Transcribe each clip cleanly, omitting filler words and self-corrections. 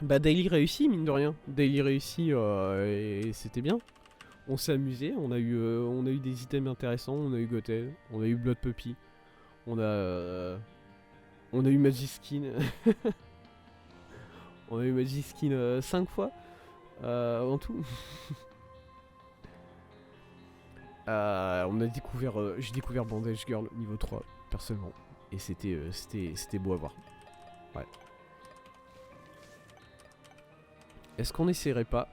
Bah daily réussi mine de rien. Daily réussi et c'était bien. On s'est amusé, on a eu des items intéressants, on a eu Gothel, on a eu Blood Puppy, on a euh, on a eu Magiskin, on a eu Magiskin 5 fois en tout. On a découvert, j'ai découvert Bandage Girl niveau 3 personnellement et c'était beau à voir. Ouais. Est-ce qu'on essaierait pas?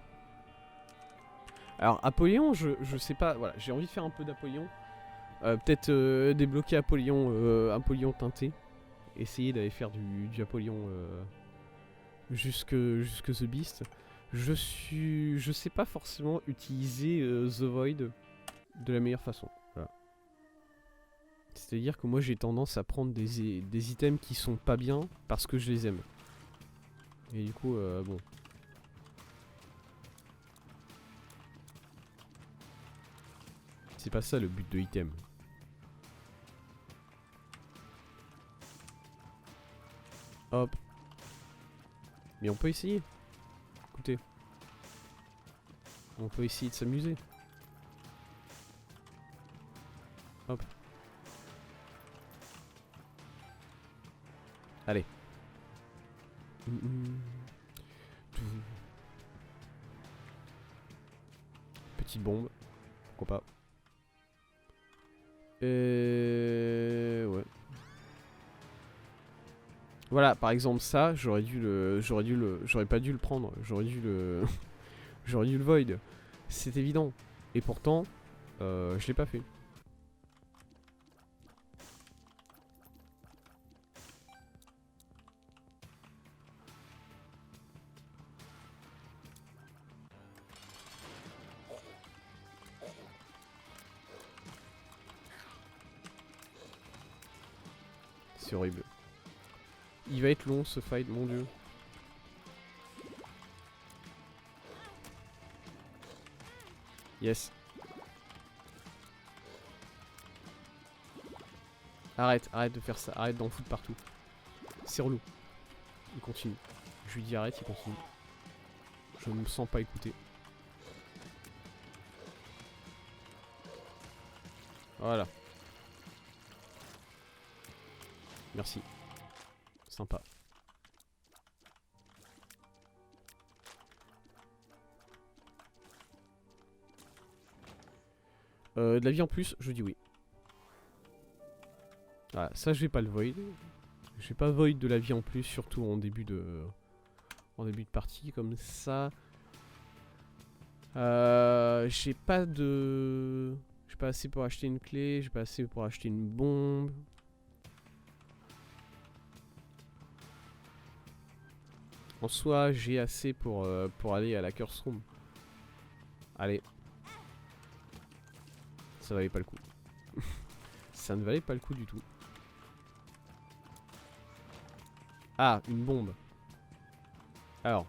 Alors Apollyon, je sais pas, voilà, j'ai envie de faire un peu d'Apollyon. Peut-être débloquer Apollyon, Apollyon teinté. Essayer d'aller faire du Apollyon jusque The Beast. Je sais pas forcément utiliser The Void de la meilleure façon. Voilà. C'est-à-dire que moi j'ai tendance à prendre des items qui sont pas bien parce que je les aime. Et du coup, bon. C'est pas ça le but de item. Hop. Mais on peut essayer. Écoutez. On peut essayer de s'amuser. Hop. Allez. Petite bombe. Pourquoi pas. Ouais. Voilà, par exemple ça, j'aurais pas dû le prendre. J'aurais dû le, j'aurais dû le void. C'est évident. Et pourtant, je l'ai pas fait. C'est horrible. Il va être long ce fight, mon dieu. Yes. Arrête, arrête de faire ça, arrête d'en foutre partout. C'est relou. Il continue. Je lui dis arrête, il continue. Je ne me sens pas écouté. Voilà. Merci. Sympa. De la vie en plus, je dis oui. Voilà, ça je vais pas le void. Je vais pas void de la vie en plus, surtout en début de partie comme ça. J'ai pas de... J'ai pas assez pour acheter une clé, j'ai pas assez pour acheter une bombe. En soi, j'ai assez pour aller à la Curse Room. Allez. Ça valait pas le coup. Ça ne valait pas le coup du tout. Ah, une bombe. Alors.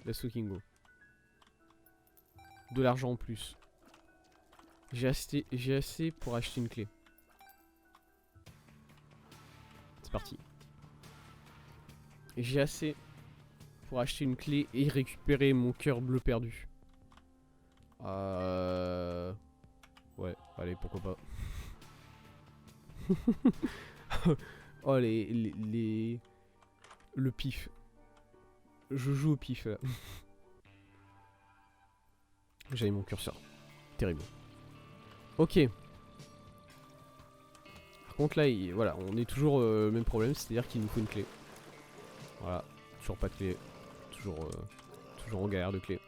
Let's fucking go. De l'argent en plus. J'ai assez pour acheter une clé. C'est parti. J'ai assez pour acheter une clé et récupérer mon cœur bleu perdu. Ouais, allez, pourquoi pas. Oh, le pif. Je joue au pif là. J'avais mon curseur. Terrible. Ok. Par contre là, voilà, on est toujours même problème, c'est-à-dire qu'il nous faut une clé. Voilà, toujours pas de clé. Toujours en galère de clé.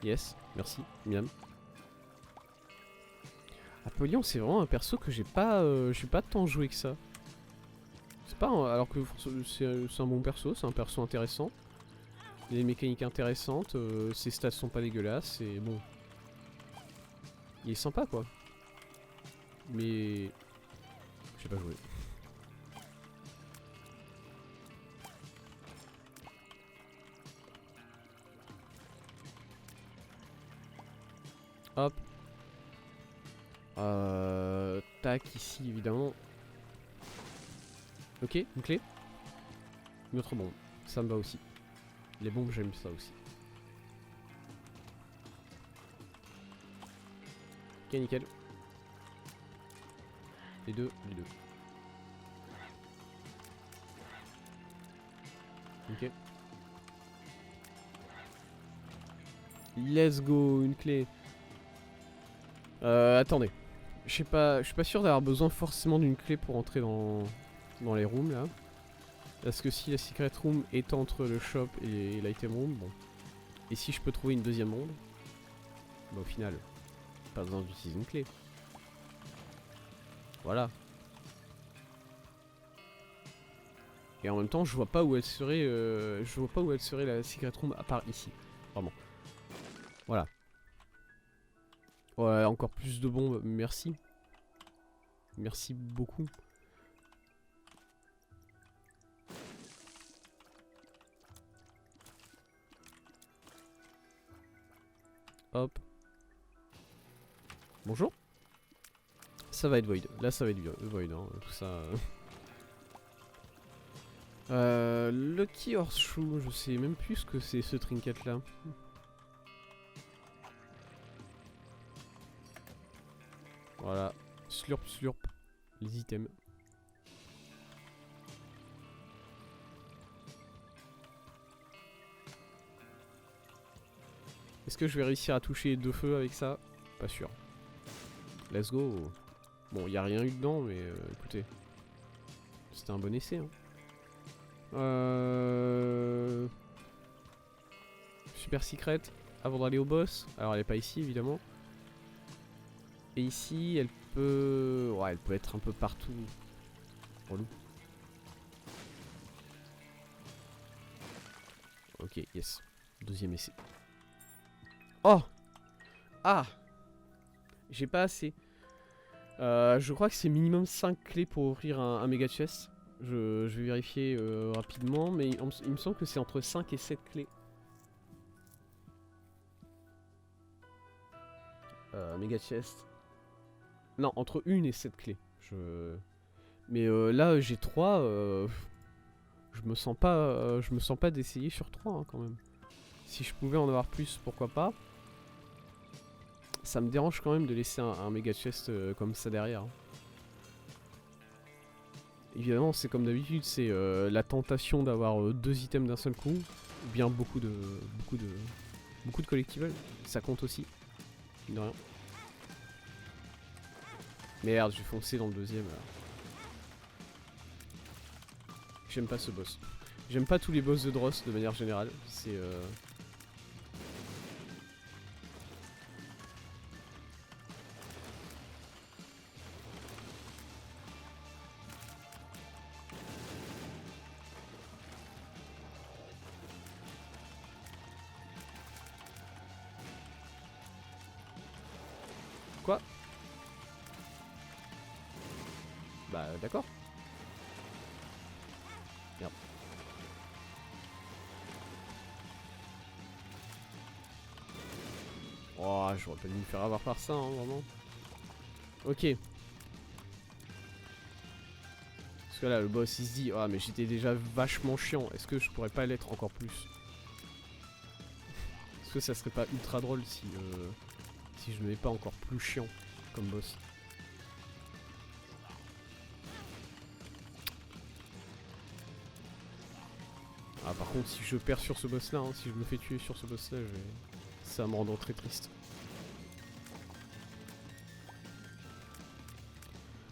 Yes, merci, miam. Apollyon, c'est vraiment un perso que j'ai pas tant joué que ça. C'est pas alors que c'est un bon perso, c'est un perso intéressant. Il a des mécaniques intéressantes, ses stats sont pas dégueulasses et bon. Il est sympa quoi. Mais j'ai pas joué. Hop. Tac ici évidemment. Ok, une clé. Une autre bombe. Ça me va aussi. Les bombes, j'aime ça aussi. Ok, nickel. Les deux. Ok. Let's go, une clé. Attendez. Je suis pas sûr d'avoir besoin forcément d'une clé pour entrer dans les rooms là. Parce que si la secret room est entre le shop et l'item room, bon. Et si je peux trouver une deuxième bombe, bah au final, pas besoin d'utiliser une clé. Voilà. Et en même temps, je vois pas où elle serait, la secret room à part ici. Vraiment. Voilà. Ouais, encore plus de bombes, merci. Merci beaucoup. Hop. Bonjour. Ça va être void. Là, ça va être void, hein, tout ça. Lucky Horseshoe, je sais même plus ce que c'est ce trinket là. Voilà. Slurp, slurp. Les items. Est-ce que je vais réussir à toucher 2 feux avec ça? Pas sûr. Let's go. Bon, il a rien eu dedans, mais écoutez. C'était un bon essai. Hein. Super secret. Avant d'aller au boss. Alors, elle est pas ici, évidemment. Et ici, elle peut... Ouais, elle peut être un peu partout. Relou. Ok, yes. Deuxième essai. Oh! Ah! J'ai pas assez. Je crois que c'est minimum 5 clés pour ouvrir un méga chest. Je vais vérifier rapidement, mais il me semble que c'est entre 5 et 7 clés. Méga chest. Non, entre 1 et 7 clés. Mais là, j'ai 3. Je me sens pas d'essayer sur 3 hein, quand même. Si je pouvais en avoir plus, pourquoi pas. Ça me dérange quand même de laisser un méga chest comme ça derrière. Hein. Évidemment, c'est comme d'habitude, c'est la tentation d'avoir 2 items d'un seul coup, ou bien beaucoup de collectibles. Ça compte aussi, de rien. Merde, j'ai foncé dans le deuxième. J'aime pas ce boss. J'aime pas tous les boss de Dross de manière générale. C'est Quoi? Bah d'accord. Merde. Oh, j'aurais pas dû me faire avoir par ça, hein, vraiment. Ok. Parce que là, le boss, il se dit, ah mais j'étais déjà vachement chiant. Est-ce que je pourrais pas l'être encore plus? Est-ce que ça serait pas ultra drôle si je ne mets pas encore plus chiant comme boss? Ah par contre si je perds sur ce boss là, hein, si je me fais tuer sur ce boss là, ça va me rendre très triste.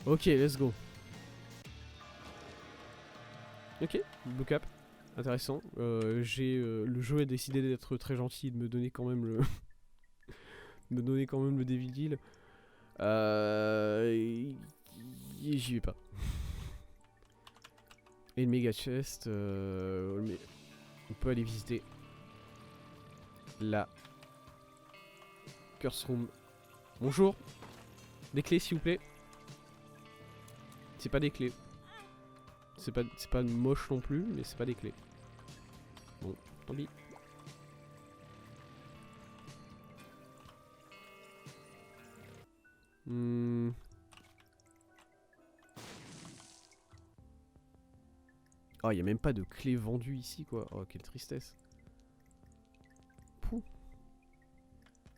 Ok, let's go. Ok, blue cap. Intéressant. Le jeu a décidé d'être très gentil et de me donner quand même le... me donner quand même le Devil Deal. J'y vais pas. Et le méga chest, on peut aller visiter la Curse Room. Bonjour. Des clés s'il vous plaît. C'est pas des clés. C'est pas moche non plus, mais c'est pas des clés. Bon, tant pis. Oh, il n'y a même pas de clé vendue ici, quoi. Oh, quelle tristesse. Pouh.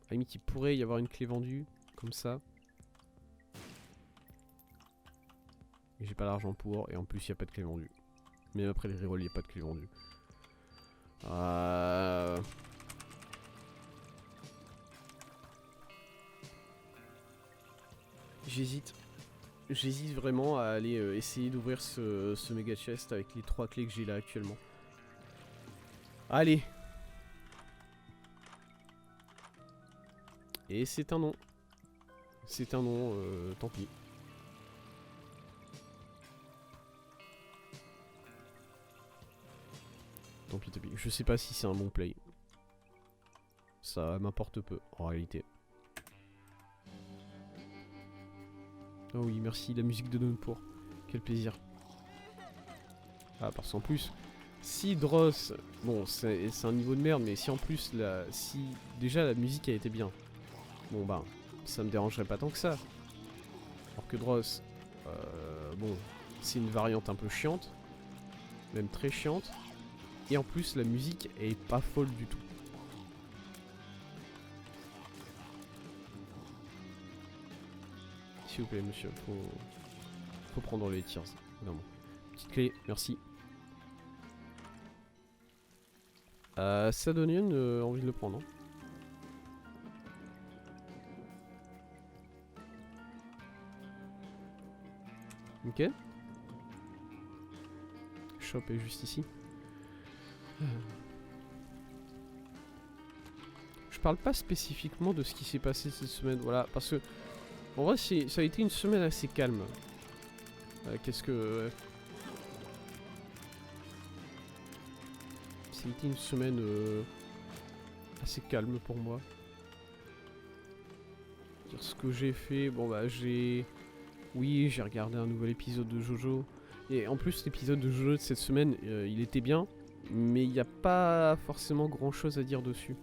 À la limite, il pourrait y avoir une clé vendue, comme ça. Mais j'ai pas l'argent pour, et en plus, il n'y a pas de clé vendue. Mais après les rerolls, il n'y a pas de clé vendue. J'hésite. J'hésite vraiment à aller essayer d'ouvrir ce méga chest avec les 3 clés que j'ai là actuellement. Allez. Et c'est un non. C'est un non, tant pis. Tant pis, tant pis. Je sais pas si c'est un bon play. Ça m'importe peu, en réalité. Oh oui, merci, la musique de Downpour. Quel plaisir. Ah, parce qu'en plus, si Dross... Bon, c'est un niveau de merde, mais si en plus, si déjà la musique a été bien, bon bah, ça me dérangerait pas tant que ça. Alors que Dross, bon, c'est une variante un peu chiante, même très chiante. Et en plus, la musique est pas folle du tout. S'il vous plaît, monsieur, faut prendre les tirs. Non, petite clé, merci. Ça donne envie de le prendre. Hein. Ok. Shop est juste ici. Je parle pas spécifiquement de ce qui s'est passé cette semaine, voilà, parce que en vrai ça a été une semaine assez calme. Qu'est-ce que... Ça a été une semaine assez calme pour moi. Dire ce que j'ai fait, bon bah oui, j'ai regardé un nouvel épisode de Jojo. Et en plus l'épisode de Jojo de cette semaine, il était bien, mais il n'y a pas forcément grand chose à dire dessus.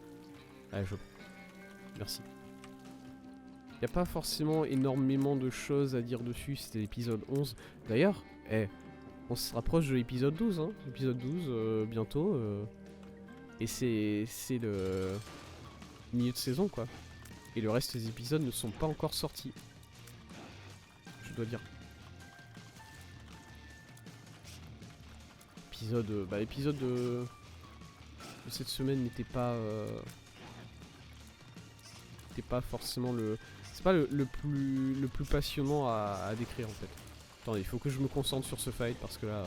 Ah, merci. Il n'y a pas forcément énormément de choses à dire dessus, c'était l'épisode 11. D'ailleurs, on se rapproche de l'épisode 12, hein. L'épisode 12, bientôt. Et c'est le milieu de saison, quoi. Et le reste des épisodes ne sont pas encore sortis. Je dois dire. L'épisode de cette semaine n'était pas... n'était pas forcément le... C'est pas le plus passionnant à décrire en fait. Attendez, il faut que je me concentre sur ce fight parce que là...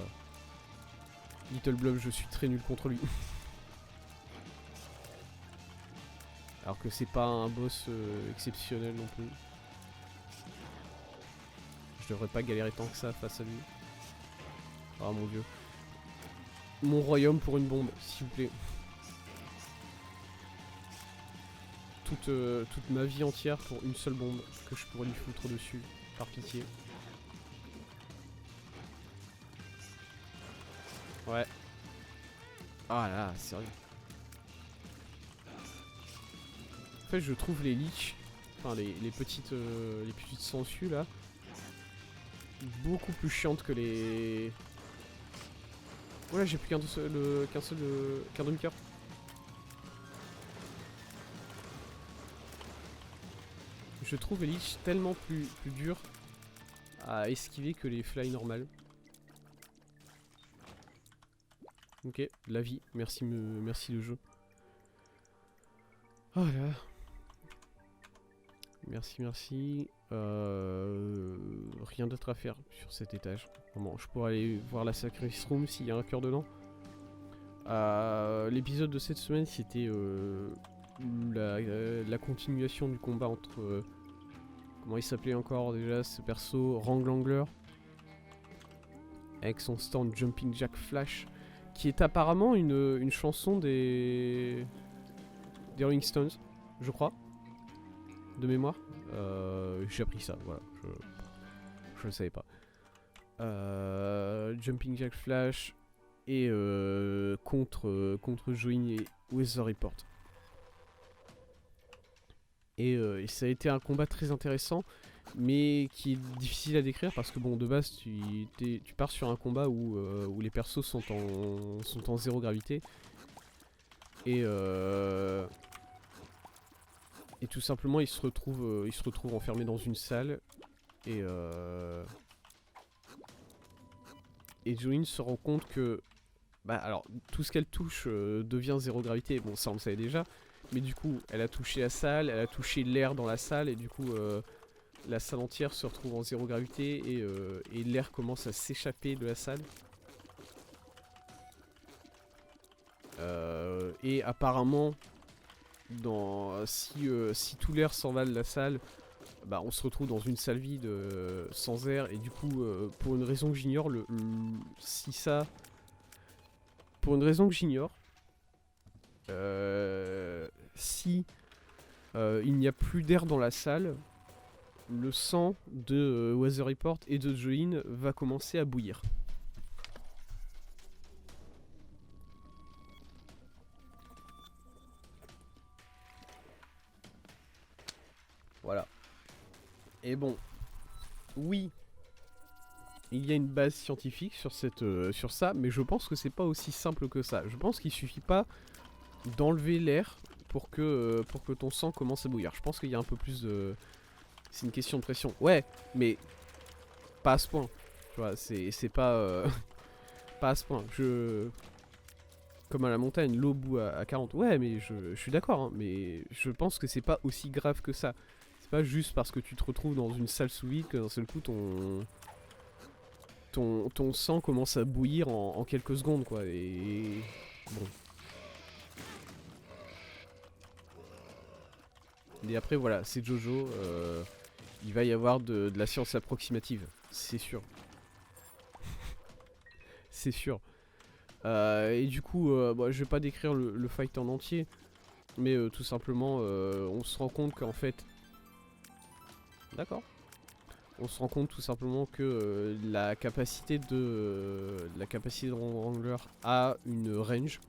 Little Blob, je suis très nul contre lui. Alors que c'est pas un boss exceptionnel non plus. Je devrais pas galérer tant que ça face à lui. Oh mon dieu. Mon royaume pour une bombe, s'il vous plaît. Toute ma vie entière pour une seule bombe que je pourrais lui foutre dessus, par pitié. Ouais. Ah là, sérieux. En fait, je trouve les leeches, enfin les petites sangsues là, beaucoup plus chiantes que les... Voilà, j'ai plus qu'un demi-cœur. Je trouve les leeches tellement plus durs à esquiver que les fly normales. Ok, la vie, merci le jeu. Oh là. Merci. Rien d'autre à faire sur cet étage. Bon, je pourrais aller voir la Sacrifice Room s'il y a un cœur dedans. L'épisode de cette semaine, c'était la continuation du combat entre... comment il s'appelait encore déjà ce perso? Ranglangler. Avec son stand Jumping Jack Flash. Qui est apparemment une chanson des Rolling Stones, je crois. De mémoire. J'ai appris ça, voilà. Je le savais pas. Jumping Jack Flash et contre Join et Weather Report. Et ça a été un combat très intéressant. mais qui est difficile à décrire parce que bon, de base, tu pars sur un combat où les persos sont en zéro gravité. Et tout simplement, ils se retrouvent enfermés dans une salle. Et Jolene se rend compte que bah alors tout ce qu'elle touche devient zéro gravité. Bon, ça on le savait déjà, mais du coup elle a touché la salle, elle a touché l'air dans la salle, et du coup la salle entière se retrouve en zéro gravité, et l'air commence à s'échapper de la salle. Et apparemment, si tout l'air s'en va de la salle, bah on se retrouve dans une salle vide sans air, et du coup pour une raison que j'ignore, pour une raison que j'ignore, si il n'y a plus d'air dans la salle, le sang de Weather Report et de Jolene va commencer à bouillir. Voilà. Et bon, oui, il y a une base scientifique sur ça, mais je pense que c'est pas aussi simple que ça. Je pense qu'il suffit pas d'enlever l'air pour que ton sang commence à bouillir. Je pense qu'il y a un peu plus de... C'est une question de pression. Ouais, mais pas à ce point. Tu vois, c'est pas... pas à ce point. Comme à la montagne, l'eau bout à 40. Ouais, mais je suis d'accord, hein, mais je pense que c'est pas aussi grave que ça. C'est pas juste parce que tu te retrouves dans une salle sous vide que d'un seul coup ton sang commence à bouillir en quelques secondes, quoi. Et bon. Et après, voilà, c'est Jojo. Il va y avoir de la science approximative, c'est sûr. C'est sûr. Et du coup, bon, je vais pas décrire le fight en entier, mais tout simplement, on se rend compte qu'en fait... D'accord. On se rend compte tout simplement que la capacité de Wrangler a une range,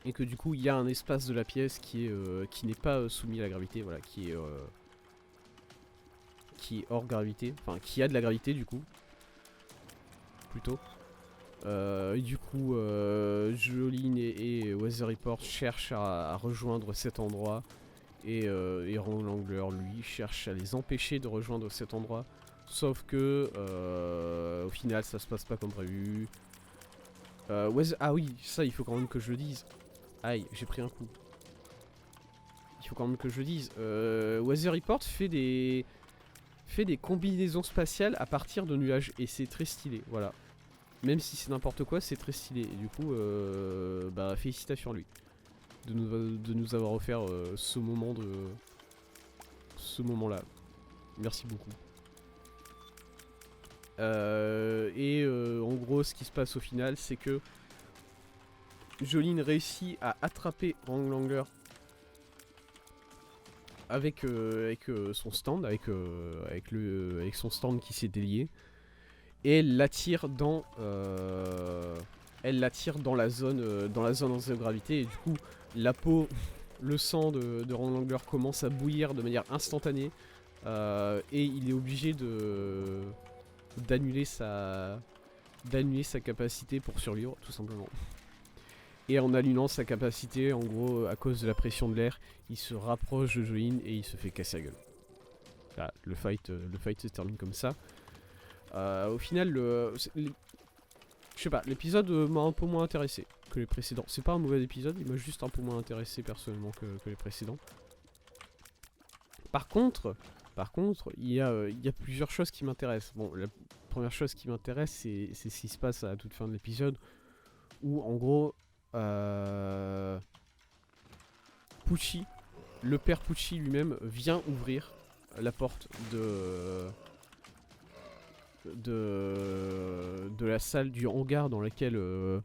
et que du coup il y a un espace de la pièce qui n'est pas soumis à la gravité, voilà, qui est hors gravité, enfin qui a de la gravité du coup, plutôt. Et du coup, Jolene et Weather Report cherchent à rejoindre cet endroit. Et Wrangler, lui, cherche à les empêcher de rejoindre cet endroit. Sauf que, au final, ça se passe pas comme prévu. Ah oui, ça, il faut quand même que je le dise. Aïe, j'ai pris un coup. Il faut quand même que je le dise. Weather Report fait des combinaisons spatiales à partir de nuages. Et c'est très stylé, voilà. Même si c'est n'importe quoi, c'est très stylé. Et du coup, bah, félicitations à lui de nous avoir offert ce moment-là. Merci beaucoup. En gros, ce qui se passe au final, c'est que Jolene réussit à attraper Wrangler avec son stand, avec son stand qui s'est délié, et elle l'attire dans la zone en zéro gravité, et du coup la peau, le sang de Wrangler commence à bouillir de manière instantanée, et il est obligé d'annuler sa capacité pour survivre, tout simplement. Et en annulant sa capacité, en gros, à cause de la pression de l'air, il se rapproche de Jolene et il se fait casser la gueule. Voilà, le fight se termine comme ça. Au final, je sais pas, l'épisode m'a un peu moins intéressé que les précédents. C'est pas un mauvais épisode, il m'a juste un peu moins intéressé personnellement que les précédents. Par contre, il y a plusieurs choses qui m'intéressent. Bon, la première chose qui m'intéresse, c'est ce qui se passe à la toute fin de l'épisode, où en gros, Pucci, le père Pucci lui-même, vient ouvrir la porte de la salle du hangar dans laquelle le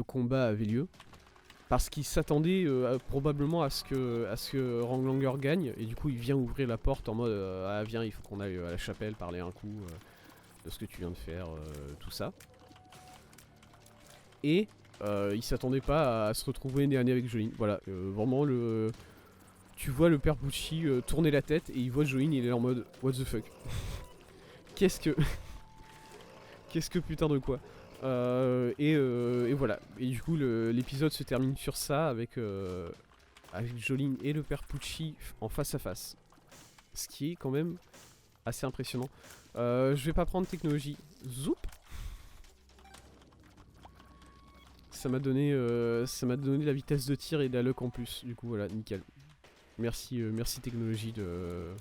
combat avait lieu, parce qu'il s'attendait probablement à ce que Wrangler gagne, et du coup il vient ouvrir la porte en mode ah viens, il faut qu'on aille à la chapelle parler un coup de ce que tu viens de faire, tout ça. Et il s'attendait pas à se retrouver nez à nez avec Jolene. Voilà, vraiment tu vois le père Pucci tourner la tête et il voit Join, il est en mode what the fuck. Qu'est-ce que... Qu'est-ce que putain de quoi. Et voilà. Et du coup l'épisode se termine sur ça avec Jolene et le père Pucci en face à face. Ce qui est quand même assez impressionnant. Je vais pas prendre technologie. Zoup. Ça m'a donné la vitesse de tir et de la luck en plus. Du coup voilà, nickel. Merci, merci technologie de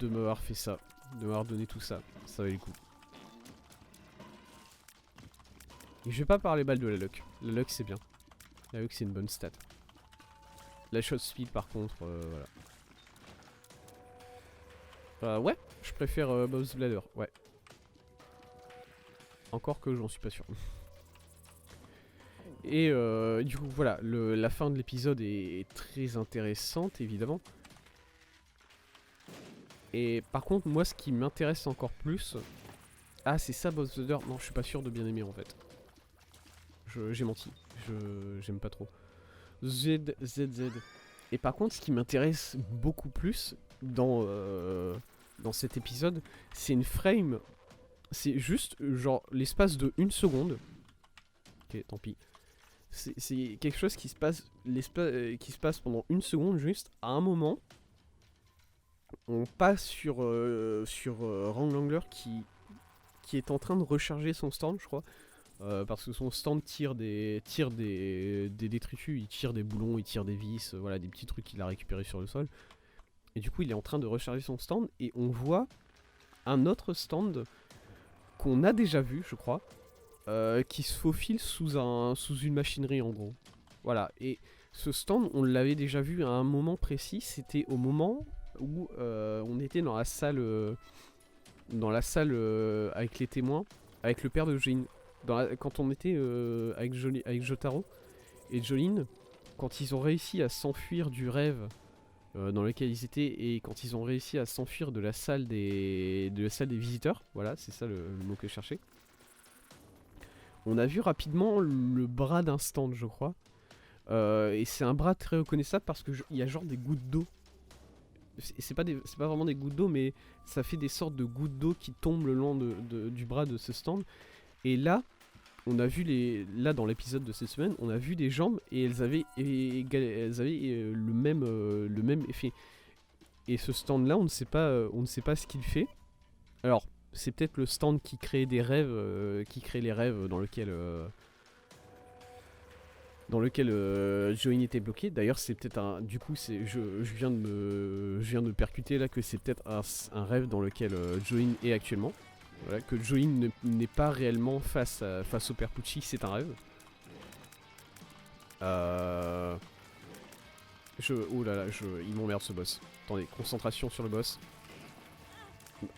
m'avoir fait ça, de m'avoir donné tout ça. Ça valait le coup. Et je vais pas parler balle de la luck. La luck c'est bien. La luck c'est une bonne stat. La shot speed par contre, voilà. Ouais, je préfère Bob's Bladder, ouais. Encore que j'en suis pas sûr. Et du coup voilà, la fin de l'épisode est très intéressante évidemment. Et par contre moi ce qui m'intéresse encore plus... Ah c'est ça Bob's Bladder? Non je suis pas sûr de bien aimer en fait. J'ai menti, j'aime pas trop. ZZZ. Et par contre ce qui m'intéresse beaucoup plus dans cet épisode, c'est une frame. C'est juste genre l'espace de 1 seconde. Ok tant pis. C'est quelque chose qui se passe pendant 1 seconde juste à un moment. On passe sur Wrangler qui est en train de recharger son stand je crois. Parce que son stand tire des détritus, il tire des boulons, il tire des vis, voilà des petits trucs qu'il a récupérés sur le sol. Et du coup il est en train de recharger son stand et on voit un autre stand qu'on a déjà vu je crois. Qui se faufile sous une machinerie en gros. Voilà, et ce stand on l'avait déjà vu à un moment précis, c'était au moment où on était dans la salle avec les témoins, avec le père de Jolene. Quand on était avec Jotaro et Jolene, quand ils ont réussi à s'enfuir du rêve dans lequel ils étaient et quand ils ont réussi à s'enfuir de la salle des visiteurs, voilà c'est ça le mot que je cherchais. On a vu rapidement le bras d'un stand, je crois. Et c'est un bras très reconnaissable parce qu'il y a genre des gouttes d'eau. C'est pas vraiment des gouttes d'eau, mais ça fait des sortes de gouttes d'eau qui tombent le long du bras de ce stand. Et là, on a vu là dans l'épisode de cette semaine, on a vu des jambes et elles avaient le même effet. Et ce stand là, on ne sait pas ce qu'il fait. Alors, c'est peut-être le stand qui crée des rêves, qui crée les rêves dans lequel Join était bloqué. D'ailleurs, c'est peut-être un. Du coup, je viens de me percuter là que c'est peut-être un rêve dans lequel Join est actuellement. Voilà, que Join n'est pas réellement face au père Pucci, c'est un rêve. Oh là là, il m'emmerde ce boss. Attendez, concentration sur le boss.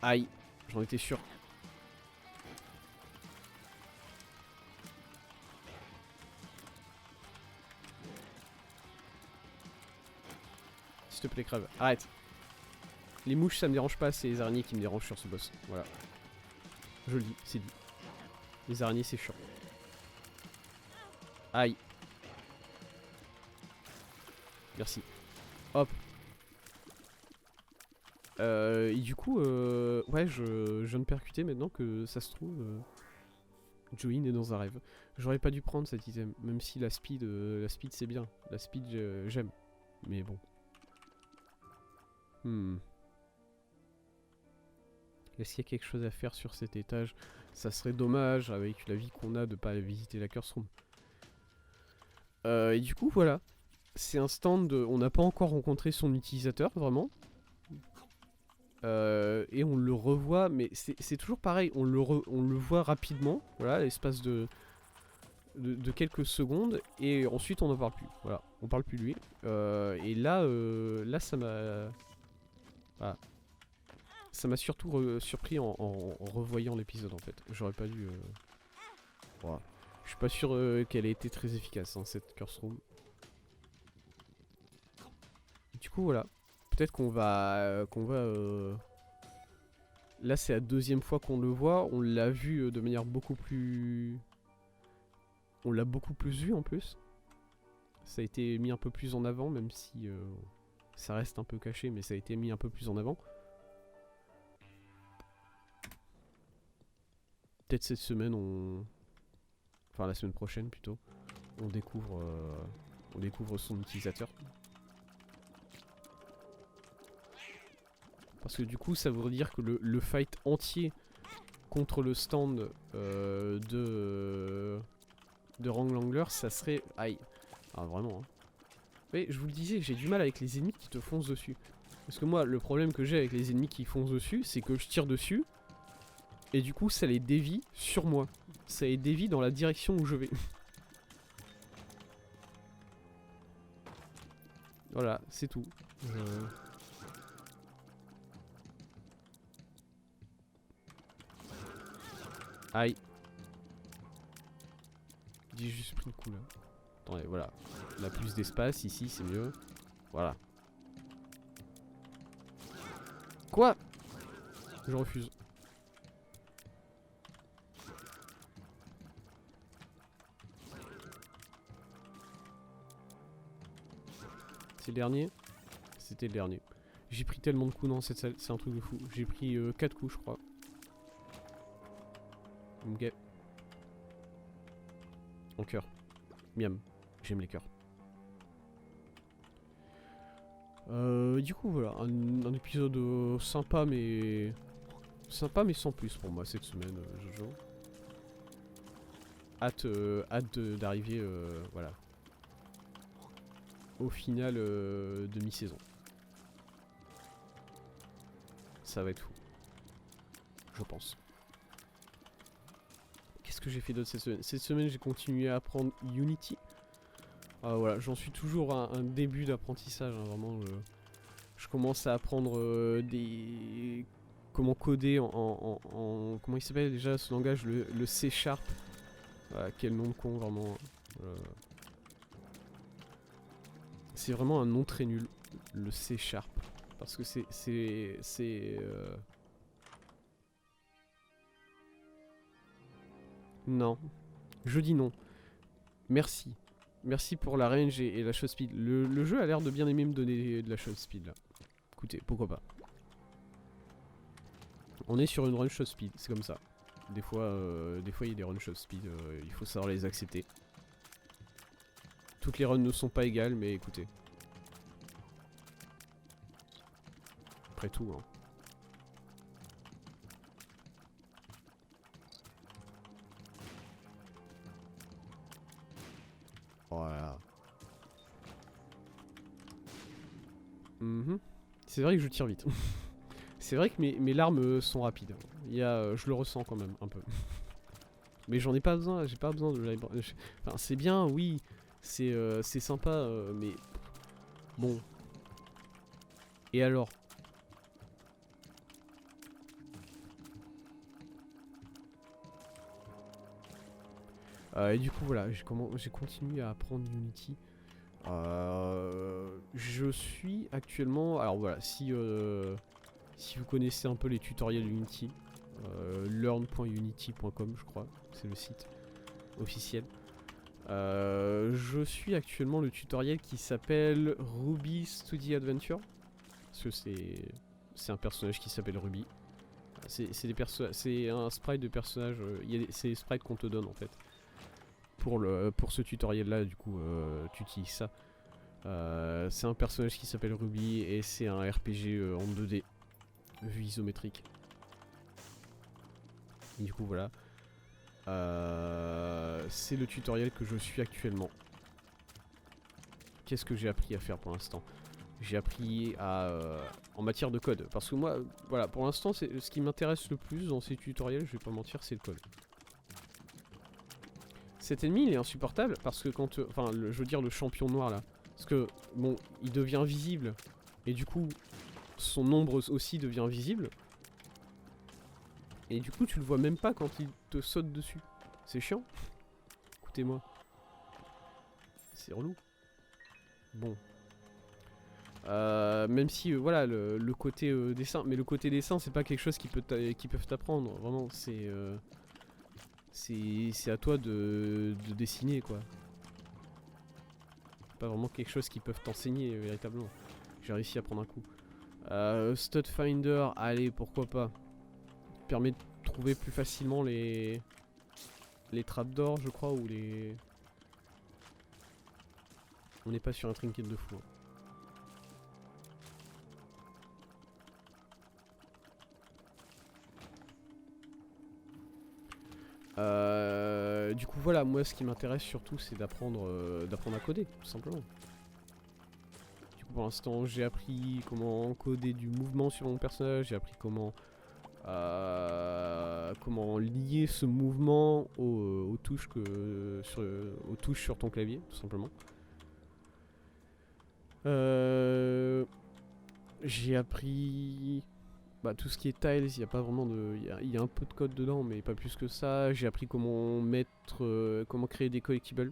Aïe. J'en étais sûr. S'il te plaît, crève. Arrête. Les mouches, ça me dérange pas, c'est les araignées qui me dérangent sur ce boss. Voilà. Je le dis, c'est dit. Les araignées, c'est chiant. Aïe. Merci. Hop. Et du coup, ouais, je viens de percuter maintenant que ça se trouve, Join est dans un rêve. J'aurais pas dû prendre cet item, même si la speed c'est bien. La speed, j'aime. Mais bon. Est-ce qu'il y a quelque chose à faire sur cet étage? Ça serait dommage, avec la vie qu'on a, de pas visiter la Curse Room. Et du coup, voilà. C'est un stand, on n'a pas encore rencontré son utilisateur, vraiment. Et on le revoit, mais c'est toujours pareil, on le voit rapidement, voilà, l'espace de quelques secondes, et ensuite on n'en parle plus, voilà, on parle plus de lui. Et là ça m'a... Voilà. Ça m'a surtout surpris en revoyant l'épisode en fait, j'aurais pas dû... Voilà. Je suis pas sûr qu'elle ait été très efficace, hein, cette Curse Room. Du coup voilà, peut-être qu'on va... Là c'est la deuxième fois qu'on le voit, on l'a vu de manière beaucoup plus... On l'a beaucoup plus vu en plus. Ça a été mis un peu plus en avant, même si ça reste un peu caché, mais ça a été mis un peu plus en avant. Peut-être cette semaine, enfin la semaine prochaine plutôt, on découvre son utilisateur. Parce que du coup, ça voudrait dire que le fight entier contre le stand de Wrangler, ça serait... Aïe. Ah vraiment. Hein. Mais je vous le disais, j'ai du mal avec les ennemis qui te foncent dessus. Parce que moi, le problème que j'ai avec les ennemis qui foncent dessus, c'est que je tire dessus, et du coup, ça les dévie sur moi. Ça les dévie dans la direction où je vais. Voilà, c'est tout. Aïe. J'ai juste pris le coup là. Attendez, voilà. On a plus d'espace ici, c'est mieux. Voilà. Quoi? Je refuse. C'est le dernier? C'était le dernier. J'ai pris tellement de coups dans cette salle, c'est un truc de fou. J'ai pris 4 coups je crois. Ok. En cœur. Miam. J'aime les cœurs. Du coup voilà, un épisode sympa mais sans plus pour moi cette semaine, Jojo. Hâte d'arriver voilà, au final de mi-saison. Ça va être fou, je pense. Qu'est-ce que j'ai fait d'autre cette semaine? Cette semaine j'ai continué à apprendre Unity. Voilà, j'en suis toujours à un début d'apprentissage, hein, vraiment. Je commence à apprendre comment coder en comment il s'appelle déjà ce langage, le C#. Voilà, quel nom de con, vraiment. C'est vraiment un nom très nul, le C#. Parce que non. Je dis non. Merci. Merci pour la range et la shot speed. Le jeu a l'air de bien aimer me donner de la shot speed là. Écoutez, pourquoi pas. On est sur une run shot speed, c'est comme ça. Des fois il y a des run shot speed, il faut savoir les accepter. Toutes les runs ne sont pas égales, mais écoutez. Après tout, hein. Voilà. C'est vrai que je tire vite. C'est vrai que mes larmes sont rapides. Je le ressens quand même un peu. Mais j'en ai pas besoin, j'ai pas besoin de... Enfin, c'est bien, oui, c'est sympa, mais... Bon. Et alors? Et du coup, voilà, j'ai continué à apprendre Unity. Je suis actuellement... Alors voilà, si vous connaissez un peu les tutoriels Unity, learn.unity.com je crois, c'est le site officiel. Je suis actuellement le tutoriel qui s'appelle Ruby Study Adventure. Parce que c'est un personnage qui s'appelle Ruby. C'est un sprite de personnage, c'est les sprites qu'on te donne en fait. Pour ce tutoriel là, du coup, tu utilises ça. C'est un personnage qui s'appelle Ruby et c'est un RPG en 2D, vue isométrique. Et du coup, voilà. C'est le tutoriel que je suis actuellement. Qu'est-ce que j'ai appris à faire pour l'instant? J'ai appris en matière de code. Parce que moi, voilà, pour l'instant, ce qui m'intéresse le plus dans ces tutoriels, je vais pas mentir, c'est le code. Cet ennemi, il est insupportable parce que quand... Enfin, je veux dire le champion noir là. Parce que, bon, il devient visible. Et du coup, son ombre aussi devient visible. Et du coup, tu le vois même pas quand il te saute dessus. C'est chiant. Écoutez-moi. C'est relou. Bon. Même si, voilà, le côté dessin. Mais le côté dessin, c'est pas quelque chose qui peuvent t'apprendre. Vraiment, c'est à toi de dessiner, quoi. pas vraiment quelque chose qu'ils peuvent t'enseigner véritablement. J'ai réussi à prendre un coup. Stud Finder, allez, pourquoi pas. Permet de trouver plus facilement les trapdoors, je crois, ou les... On n'est pas sur un trinket de fou. Hein. Du coup voilà, moi ce qui m'intéresse surtout c'est d'apprendre à coder, tout simplement. Du coup pour l'instant j'ai appris comment coder du mouvement sur mon personnage, j'ai appris comment lier ce mouvement aux touches sur ton clavier, tout simplement. J'ai appris... tout ce qui est tiles, il y a pas vraiment de... Il y a un peu de code dedans, mais pas plus que ça. J'ai appris comment comment créer des collectibles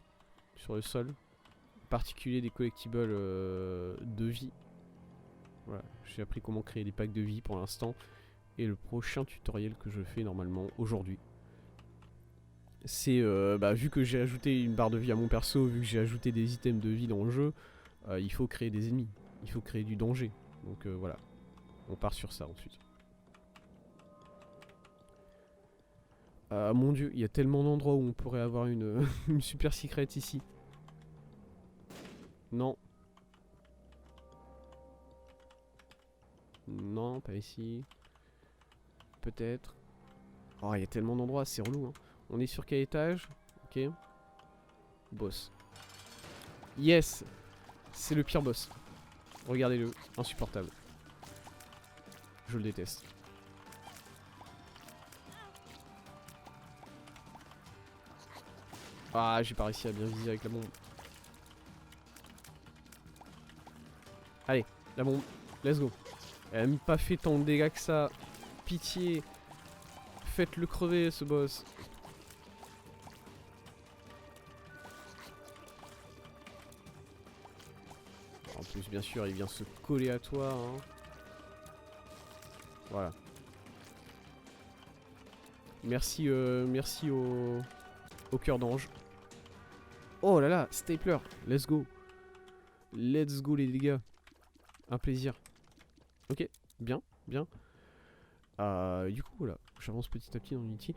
sur le sol. En particulier des collectibles de vie. Voilà, j'ai appris comment créer des packs de vie pour l'instant. Et le prochain tutoriel que je fais normalement aujourd'hui, c'est vu que j'ai ajouté une barre de vie à mon perso, vu que j'ai ajouté des items de vie dans le jeu, il faut créer des ennemis, il faut créer du danger. Donc voilà, on part sur ça ensuite. Mon dieu, il y a tellement d'endroits où on pourrait avoir une, une super secret ici. Non. Non, pas ici. Peut-être. Oh, il y a tellement d'endroits, c'est relou. Hein. On est sur quel étage? Ok. Boss. Yes! C'est le pire boss. Regardez-le, insupportable. Je le déteste. Ah, j'ai pas réussi à bien viser avec la bombe. Allez, la bombe, let's go. Elle a même pas fait tant de dégâts que ça. Pitié. Faites-le crever ce boss. En plus, bien sûr, il vient se coller à toi. Hein. Voilà. Merci, merci au cœur d'ange. Oh là là, Stapler, let's go. Let's go les dégâts. Un plaisir. Ok, bien, bien. Du coup, voilà, j'avance petit à petit dans Unity.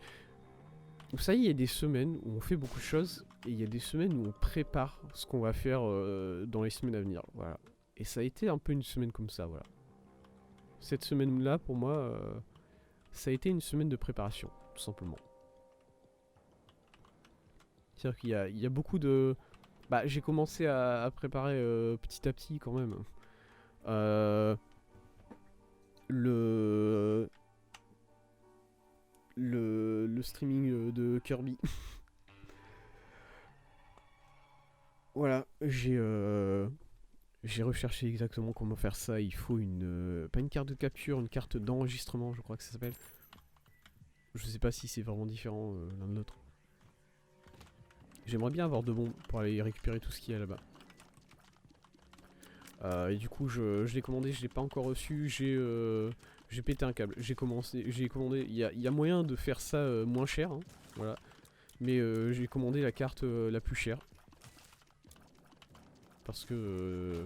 Donc ça y est, il y a des semaines où on fait beaucoup de choses. Et il y a des semaines où on prépare ce qu'on va faire dans les semaines à venir. Voilà. Et ça a été un peu une semaine comme ça, voilà. Cette semaine-là, pour moi, ça a été une semaine de préparation, tout simplement. C'est-à-dire qu'il y a beaucoup de... j'ai commencé à préparer petit à petit quand même. Le streaming de Kirby. Voilà, j'ai recherché exactement comment faire ça. Il faut une... pas une carte de capture, une carte d'enregistrement, je crois que ça s'appelle. Je sais pas si c'est vraiment différent l'un de l'autre. J'aimerais bien avoir 2 bombes pour aller récupérer tout ce qu'il y a là-bas. Et du coup, je l'ai commandé, je l'ai pas encore reçu. J'ai pété un câble. J'ai commandé. Il y a moyen de faire ça moins cher, hein, voilà. Mais j'ai commandé la carte la plus chère. Parce que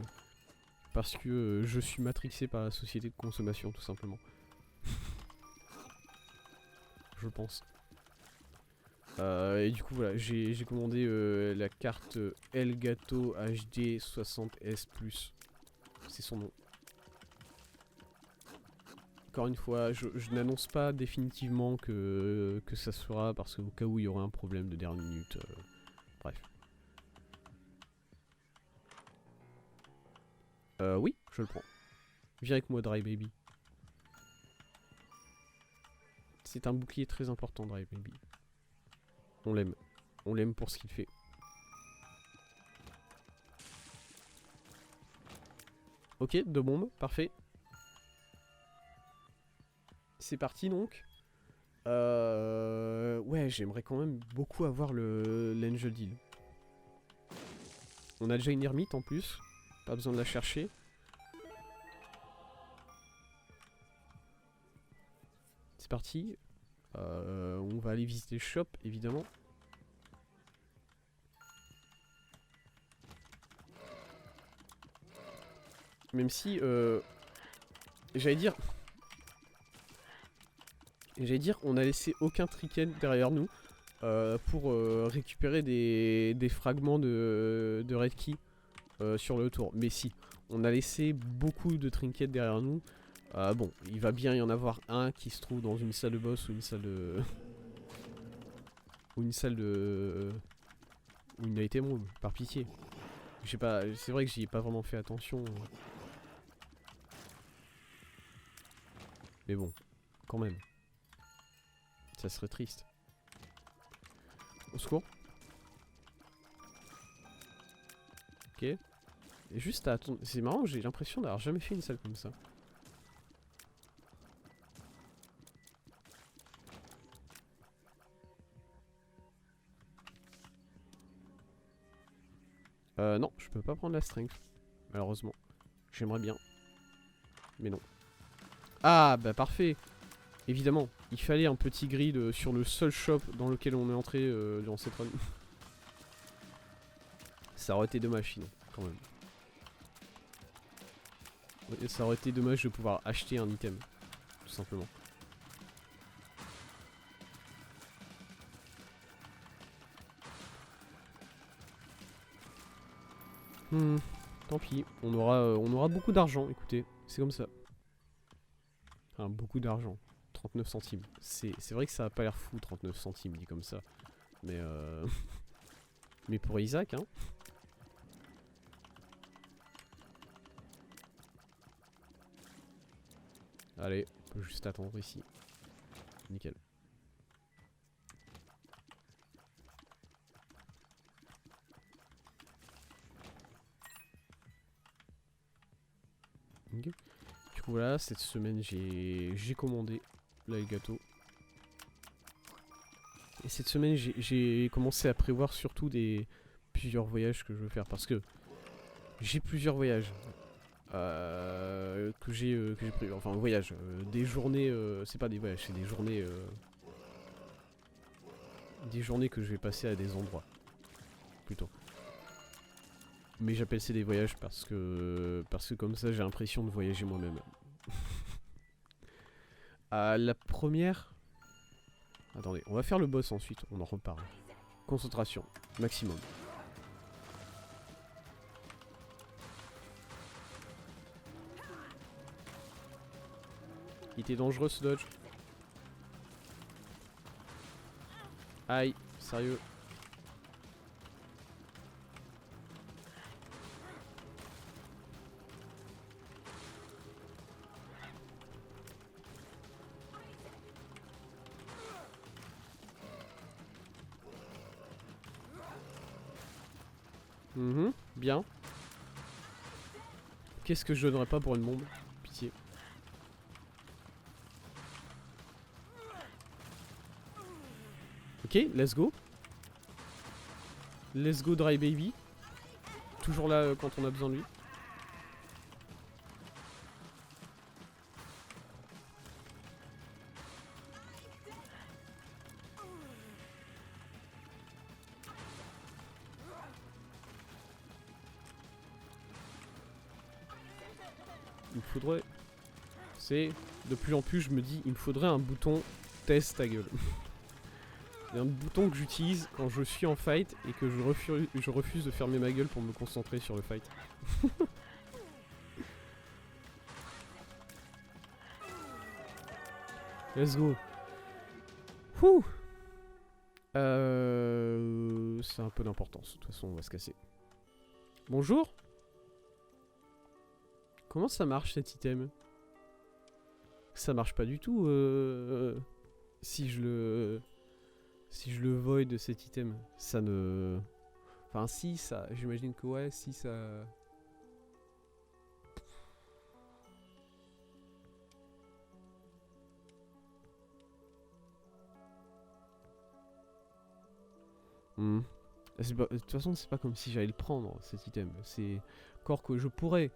je suis matrixé par la société de consommation, tout simplement. Je pense. Et du coup voilà, j'ai commandé la carte Elgato HD 60S+. C'est son nom. Encore une fois, je n'annonce pas définitivement que ça sera, parce qu'au cas où il y aurait un problème de dernière minute. Bref. Oui, je le prends. Viens avec moi, Dry Baby. C'est un bouclier très important, Dry Baby. On l'aime. On l'aime pour ce qu'il fait. Ok, 2 bombes, parfait. C'est parti donc. Ouais, j'aimerais quand même beaucoup avoir l'Angel Deal. On a déjà une ermite en plus. Pas besoin de la chercher. C'est parti. On va aller visiter le shop, évidemment. Même si, j'allais dire, on a laissé aucun trinket derrière nous pour récupérer des fragments de Red Key sur le tour. Mais si, on a laissé beaucoup de trinkets derrière nous. Bon, il va bien y en avoir un qui se trouve dans une salle de boss ou une salle de... ou une salle de... ou une item room, par pitié. Je sais pas, c'est vrai que j'y ai pas vraiment fait attention. Mais bon, quand même. Ça serait triste. Au secours. Ok. Et juste à attendre. C'est marrant, j'ai l'impression d'avoir jamais fait une salle comme ça. Non, je peux pas prendre la strength. Malheureusement. J'aimerais bien. Mais non. Ah, bah parfait. Évidemment, il fallait un petit grid sur le seul shop dans lequel on est entré durant cette run. Ça aurait été dommage sinon, quand même. Et ça aurait été dommage de pouvoir acheter un item, tout simplement. Tant pis, on aura beaucoup d'argent, écoutez, c'est comme ça. Enfin, beaucoup d'argent. 39 centimes. C'est vrai que ça a pas l'air fou, 39 centimes dit comme ça. Mais mais pour Isaac, hein. Allez, on peut juste attendre ici. Nickel. Okay. Du coup voilà, cette semaine j'ai commandé là le gâteau. Et cette semaine j'ai commencé à prévoir surtout plusieurs voyages que je veux faire parce que j'ai plusieurs voyages que j'ai prévu. Enfin voyages, des journées, c'est pas des voyages, c'est des journées que je vais passer à des endroits plutôt. Mais j'appelle ça des voyages parce que comme ça j'ai l'impression de voyager moi-même. La première... Attendez, on va faire le boss ensuite, on en reparle. Concentration, maximum. Il était dangereux ce dodge. Aïe, sérieux. Bien. Qu'est-ce que je donnerais pas pour une bombe? Pitié. Ok, let's go. Let's go Dry Baby. Toujours là quand on a besoin de lui. Il me faudrait... C'est... De plus en plus je me dis, il me faudrait un bouton test ta gueule. Il y a un bouton que j'utilise quand je suis en fight et que je refuse de fermer ma gueule pour me concentrer sur le fight. Let's go. Wouh. C'est un peu d'importance. De toute façon, on va se casser. Bonjour. Comment ça marche cet item? Ça marche pas du tout si je le void de cet item. Ça ne... Enfin si, ça... J'imagine que ouais, si ça... De toute façon, c'est pas comme si j'allais le prendre, cet item. C'est encore que je pourrais.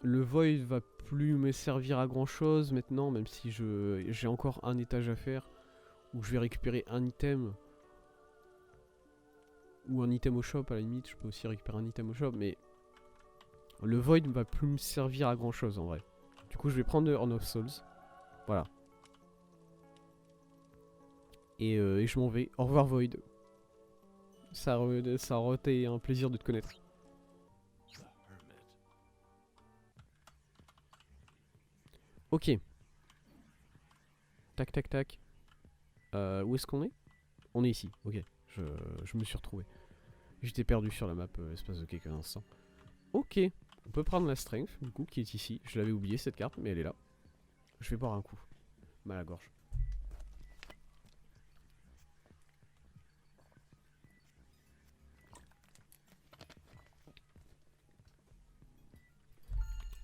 Le void va plus me servir à grand chose maintenant, même si j'ai encore un étage à faire où je vais récupérer un item. Ou un item au shop à la limite, je peux aussi récupérer un item au shop, mais Le Void ne va plus me servir à grand chose en vrai. Du coup je vais prendre le Horn of Souls. Voilà. Et je m'en vais. Au revoir Void. Ça a été un plaisir de te connaître. Ok. Tac tac tac. Où est-ce qu'on est? On est ici, ok. Je me suis retrouvé. J'étais perdu sur la map l'espace de quelques instants. Ok. On peut prendre la strength, du coup, qui est ici. Je l'avais oublié cette carte, mais elle est là. Je vais boire un coup. Mal à la gorge.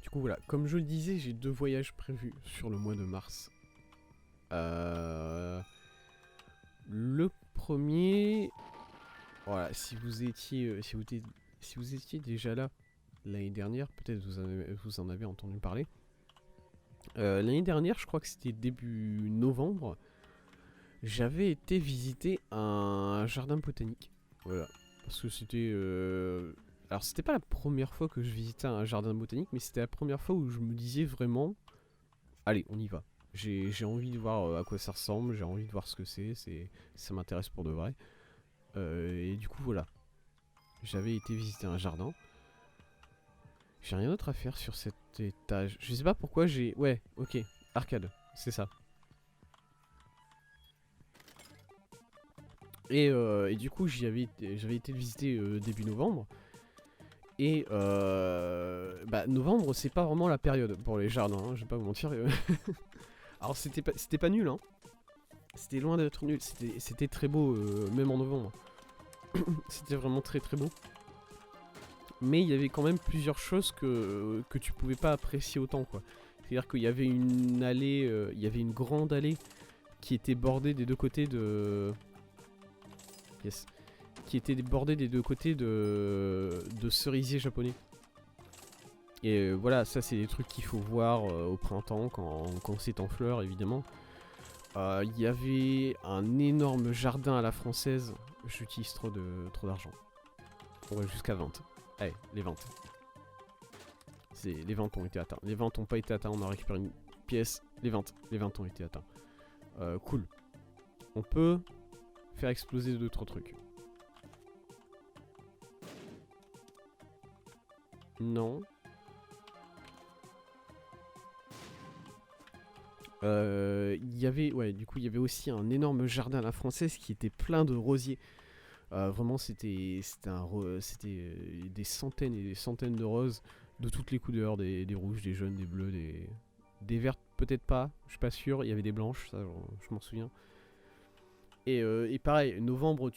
Du coup, voilà. Comme je le disais, j'ai 2 voyages prévus sur le mois de mars. Le premier... Voilà, si vous étiez déjà là l'année dernière, peut-être vous en avez entendu parler. L'année dernière, je crois que c'était début novembre, j'avais été visiter un jardin botanique. Voilà, parce que c'était... Alors c'était pas la première fois que je visitais un jardin botanique, mais c'était la première fois où je me disais vraiment... Allez, on y va. J'ai envie de voir à quoi ça ressemble, j'ai envie de voir ce que ça m'intéresse pour de vrai. Et du coup voilà, j'avais été visiter un jardin. J'ai rien d'autre à faire sur cet étage. Je sais pas pourquoi j'ai... Ouais, ok, arcade, c'est ça. Et du coup j'avais été le visiter début novembre. Et bah novembre c'est pas vraiment la période pour les jardins, hein, je vais pas vous mentir. Alors c'était pas nul, hein. C'était loin d'être nul, c'était très beau même en novembre. C'était vraiment très très beau. Mais il y avait quand même plusieurs choses que tu pouvais pas apprécier autant, quoi. C'est-à-dire qu'il y avait une allée, il y avait une grande allée qui était bordée des deux côtés de... Yes. Qui était bordée des deux côtés de cerisiers japonais. Et voilà, ça c'est des trucs qu'il faut voir au printemps, quand c'est en fleurs, évidemment. Il y avait un énorme jardin à la française. J'utilise trop d'argent. On va jusqu'à 20. Allez, les ventes. Les ventes ont été atteints. Les ventes n'ont pas été atteints, on a récupéré une pièce. Les ventes ont été atteints. Cool. On peut faire exploser d'autres trucs. Non. Il y avait, ouais, du coup, il y avait aussi un énorme jardin à la française qui était plein de rosiers. Vraiment, c'était des centaines et des centaines de roses de toutes les couleurs, des rouges, des jaunes, des bleus, des vertes, peut-être pas, je suis pas sûr. Il y avait des blanches, ça, je m'en souviens. Et pareil, novembre,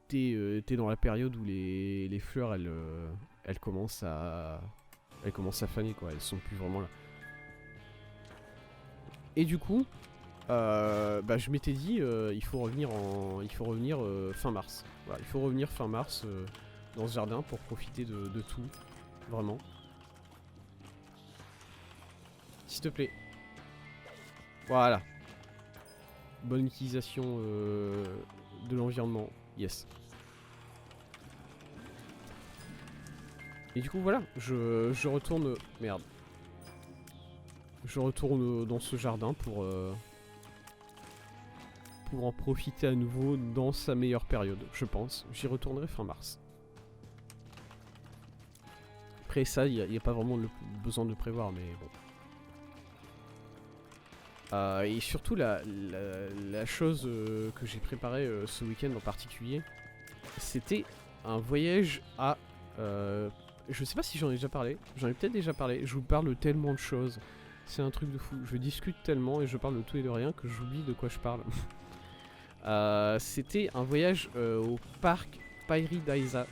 t'es dans la période où les fleurs, elles commencent à faner, quoi. Elles sont plus vraiment là. Et du coup, bah, je m'étais dit, il faut revenir fin mars. Voilà, il faut revenir fin mars dans ce jardin pour profiter de tout, vraiment. S'il te plaît. Voilà. Bonne utilisation de l'environnement. Yes. Et du coup, voilà, je retourne... Merde. Je retourne dans ce jardin pour en profiter à nouveau dans sa meilleure période, je pense. J'y retournerai fin mars. Après ça, il n'y a pas vraiment le besoin de prévoir, mais bon. Et surtout, la chose que j'ai préparée ce week-end en particulier, c'était un voyage à... je sais pas si j'en ai déjà parlé, j'en ai peut-être déjà parlé, je vous parle de tellement de choses. C'est un truc de fou, je discute tellement et je parle de tout et de rien que j'oublie de quoi je parle. C'était un voyage au parc Pairidaisa,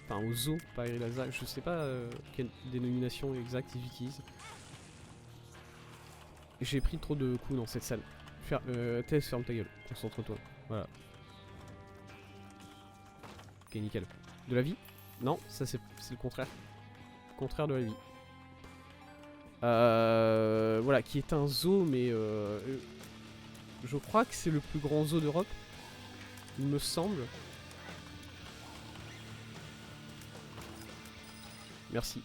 enfin au zoo Pairidaisa, je sais pas quelle dénomination exacte ils utilisent. J'ai pris trop de coups dans cette salle. Tess, ferme ta gueule, concentre-toi. Voilà. Ok, nickel. De la vie? Non, ça c'est le contraire. Le contraire de la vie. Voilà, qui est un zoo, mais je crois que c'est le plus grand zoo d'Europe. Il me semble. Merci.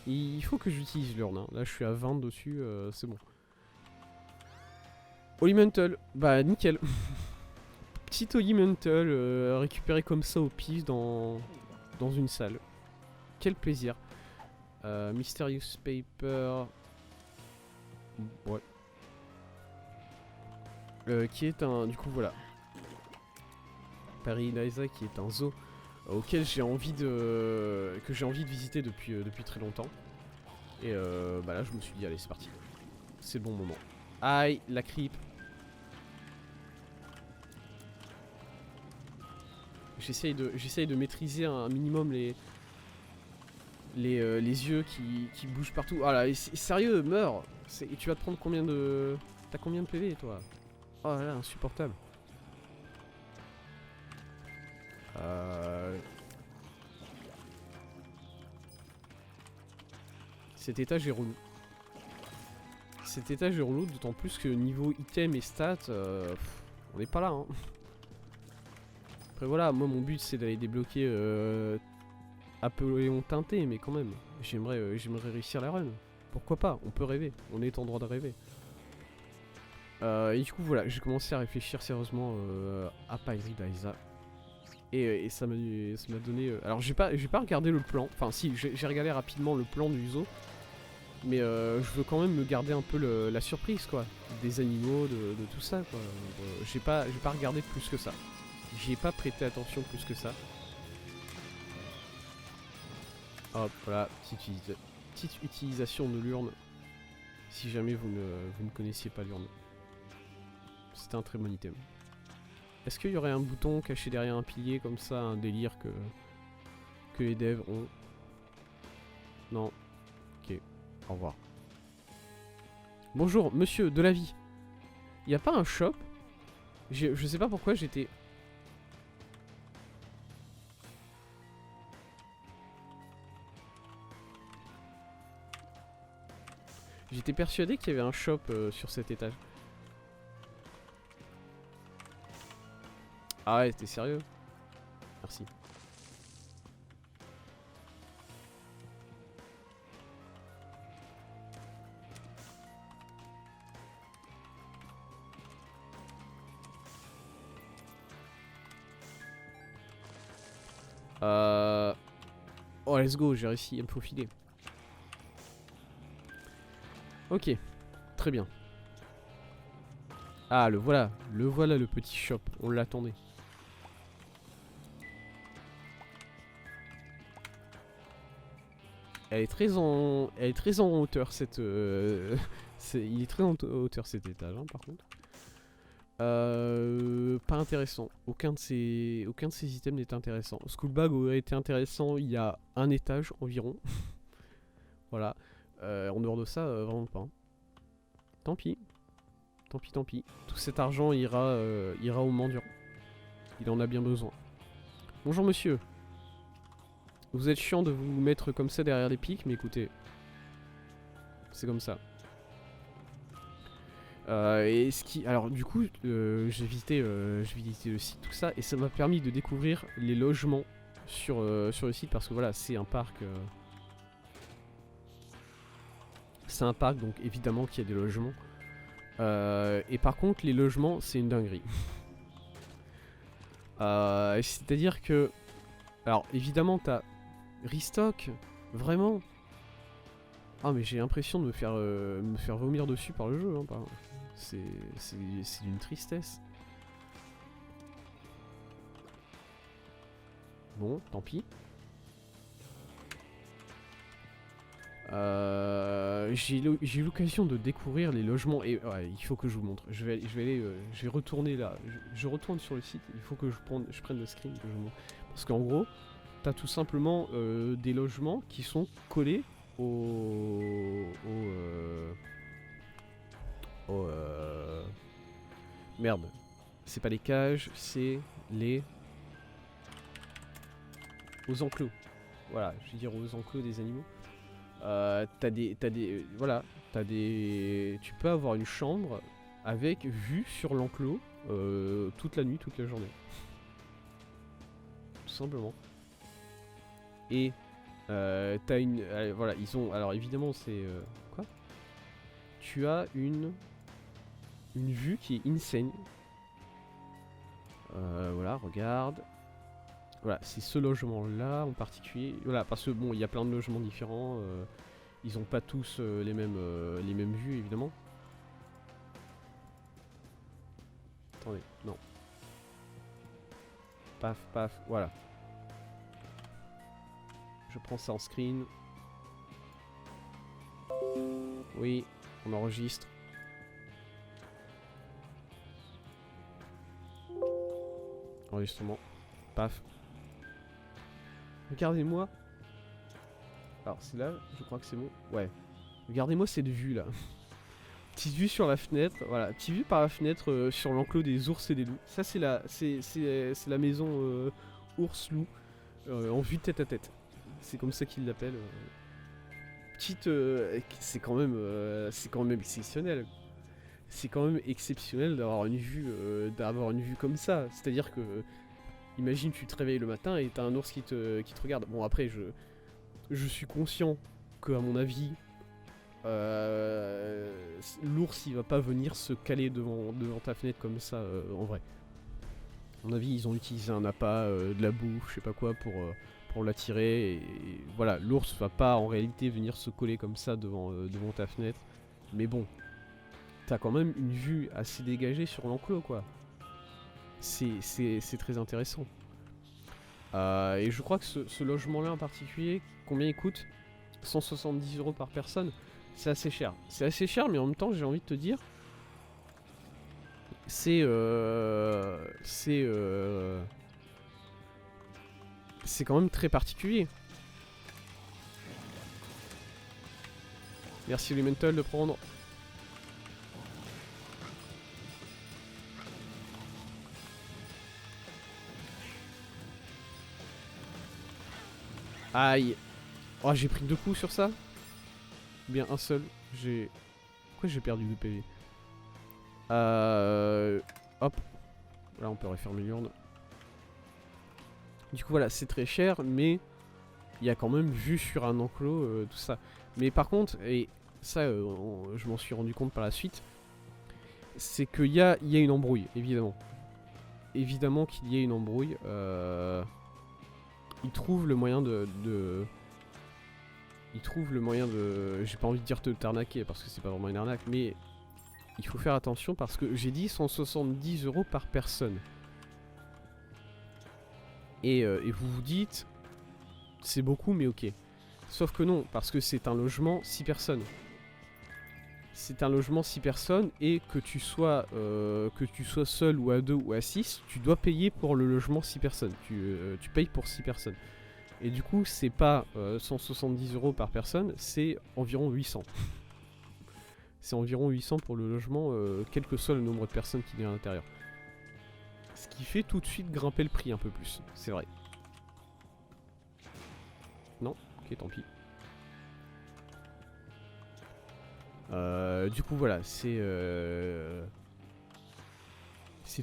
Il faut que j'utilise l'urne. Hein. Là, je suis à 20 dessus, c'est bon. Holy Mantle, bah nickel. Petit Holy Mantle récupéré comme ça au pif dans une salle. Quel plaisir. Mysterious Paper. Ouais. Qui est un... Du coup, voilà. Paris Eliza qui est un zoo auquel j'ai envie de... que j'ai envie de visiter depuis très longtemps. Et bah là, je me suis dit, allez, c'est parti. C'est le bon moment. Aïe, la creep. J'essaye de maîtriser un minimum les yeux qui bougent partout. Ah là, sérieux, meurs. Et tu vas te prendre combien de... T'as combien de PV, toi? Oh là là, insupportable. Cet étage est relou. Cet étage est relou, d'autant plus que niveau item et stats, on n'est pas là. Hein. Après voilà, moi mon but c'est d'aller débloquer Apolléon teinté, mais quand même, j'aimerais réussir la run. Pourquoi pas, on peut rêver, on est en droit de rêver. Et du coup voilà, j'ai commencé à réfléchir sérieusement à Paris Eliza. Et ça m'a donné... alors j'ai pas regardé le plan, enfin si, j'ai regardé rapidement le plan du zoo. Mais je veux quand même me garder un peu la surprise quoi. Des animaux, de tout ça quoi. J'ai pas regardé plus que ça. J'y ai pas prêté attention plus que ça. Hop, voilà, petite utilisation de l'urne. Si jamais vous ne connaissiez pas l'urne. C'était un très bon item. Est-ce qu'il y aurait un bouton caché derrière un pilier comme ça, un délire que les devs ont? Non. Ok, au revoir. Bonjour, monsieur, de la vie. Y a pas un shop? Je sais pas pourquoi j'étais... J'étais persuadé qu'il y avait un shop sur cet étage. Ah ouais, t'es sérieux? Merci. Oh, let's go, j'ai réussi à me faufiler. Ok, très bien. Ah, le voilà le petit shop, on l'attendait. Elle est très en hauteur cette... il est très en hauteur cet étage, hein, par contre. Pas intéressant. Aucun de ces items n'est intéressant. Skullbag aurait été intéressant il y a un étage environ. Voilà. En dehors de ça, vraiment pas. Tant pis. Tant pis. Tout cet argent ira au mendiant. Il en a bien besoin. Bonjour monsieur. Vous êtes chiant de vous mettre comme ça derrière les pics, mais écoutez. C'est comme ça. Et ce qui... Alors du coup, j'ai visité le site, tout ça, et ça m'a permis de découvrir les logements sur le site, parce que voilà, c'est un parc... C'est un parc, donc évidemment qu'il y a des logements. Et par contre, les logements, c'est une dinguerie. C'est-à-dire que... Alors évidemment, t'as restock, vraiment. Ah mais j'ai l'impression de me faire vomir dessus par le jeu, hein, c'est d'une tristesse. Bon, tant pis. J'ai eu l'occasion de découvrir les logements et ouais, il faut que je vous montre. Je vais retourner là. Je retourne sur le site. Il faut que je prenne le screen que je vous montre. Parce qu'en gros, t'as tout simplement des logements qui sont collés merde. C'est pas les cages, c'est aux enclos. Voilà, je veux dire aux enclos des animaux. Voilà, tu peux avoir une chambre avec vue sur l'enclos toute la nuit, toute la journée. Tout simplement. Et T'as une... voilà, ils ont... Alors évidemment c'est... quoi? Tu as une vue qui est insane. Voilà, regarde. Voilà, c'est ce logement-là en particulier. Voilà, parce que bon, il y a plein de logements différents. Ils ont pas tous les mêmes vues, évidemment. Attendez, non. Paf, paf, voilà. Je prends ça en screen. Oui, on enregistre. Enregistrement. Paf. Regardez-moi. Alors c'est là, je crois que c'est bon. Ouais. Regardez-moi cette vue là. Petite vue sur la fenêtre, voilà, petite vue par la fenêtre sur l'enclos des ours et des loups. Ça c'est la maison ours-loup en vue tête à tête. C'est comme ça qu'ils l'appellent. Petite, c'est quand même exceptionnel. C'est quand même exceptionnel d'avoir une vue comme ça. C'est-à-dire que imagine tu te réveilles le matin et t'as un ours qui te regarde. Bon après je suis conscient que à mon avis l'ours il va pas venir se caler devant ta fenêtre comme ça en vrai. À mon avis ils ont utilisé un appât, de la bouffe, je sais pas quoi pour l'attirer et voilà, l'ours va pas en réalité venir se coller comme ça devant ta fenêtre. Mais bon, t'as quand même une vue assez dégagée sur l'enclos quoi. C'est très intéressant. Et je crois que ce logement là en particulier, combien il coûte? 170 € par personne. C'est assez cher. C'est assez cher, mais en même temps, j'ai envie de te dire, c'est quand même très particulier. Merci Elemental de prendre. Aïe. Oh, j'ai pris 2 coups sur ça. Bien un seul. Pourquoi j'ai perdu 2 PV? Hop. Là on peut refermer l'urne. Du coup voilà, c'est très cher, mais il y a quand même vue sur un enclos, tout ça. Mais par contre, et ça je m'en suis rendu compte par la suite, c'est qu'il y a une embrouille, évidemment. Évidemment qu'il y a une embrouille. Ils trouvent le moyen Ils trouvent le moyen de... J'ai pas envie de dire te t'arnaquer parce que c'est pas vraiment une arnaque, mais il faut faire attention parce que j'ai dit 170 € par personne. Et vous vous dites, c'est beaucoup mais ok. Sauf que non, parce que c'est un logement 6 personnes. C'est un logement 6 personnes et que tu sois seul ou à 2 ou à 6, tu dois payer pour le logement 6 personnes. Tu payes pour 6 personnes. Et du coup, c'est pas 170 € par personne, c'est environ 800. C'est environ 800 pour le logement, quel que soit le nombre de personnes qu'il y a à l'intérieur. Ce qui fait tout de suite grimper le prix un peu plus, c'est vrai. Non, ok, tant pis. Du coup, voilà, c'est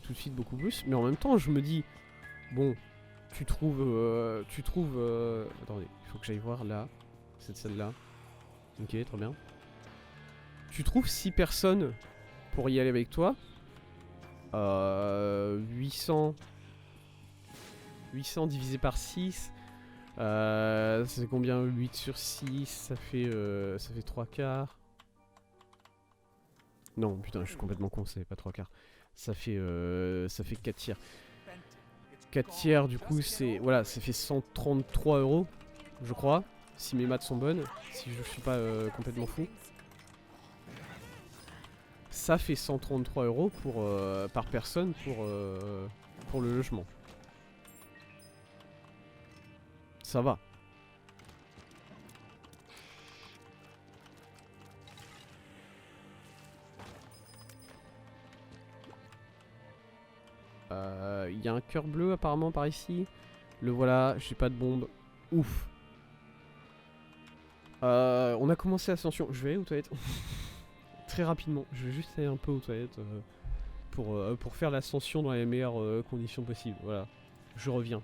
tout de suite beaucoup plus. Mais en même temps, je me dis, bon, tu trouves... Attendez, il faut que j'aille voir là, cette salle-là. Ok, très bien. Tu trouves 6 personnes pour y aller avec toi. 800 divisé par 6. C'est combien? 8 sur 6, ça fait 3 quarts. Non, putain, je suis complètement con, c'est pas 3 quarts. Ça fait 4 tiers. 4 tiers, du coup, c'est... Voilà, ça fait 133 €, je crois. Si mes maths sont bonnes, si je suis pas complètement fou. Ça fait 133 € par personne pour le logement. Ça va. Il y a un cœur bleu apparemment par ici. Le voilà, j'ai pas de bombe. Ouf. On a commencé l'ascension. Je vais aller aux toilettes. Très rapidement. Je vais juste aller un peu aux toilettes pour faire l'ascension dans les meilleures conditions possibles. Voilà. Je reviens.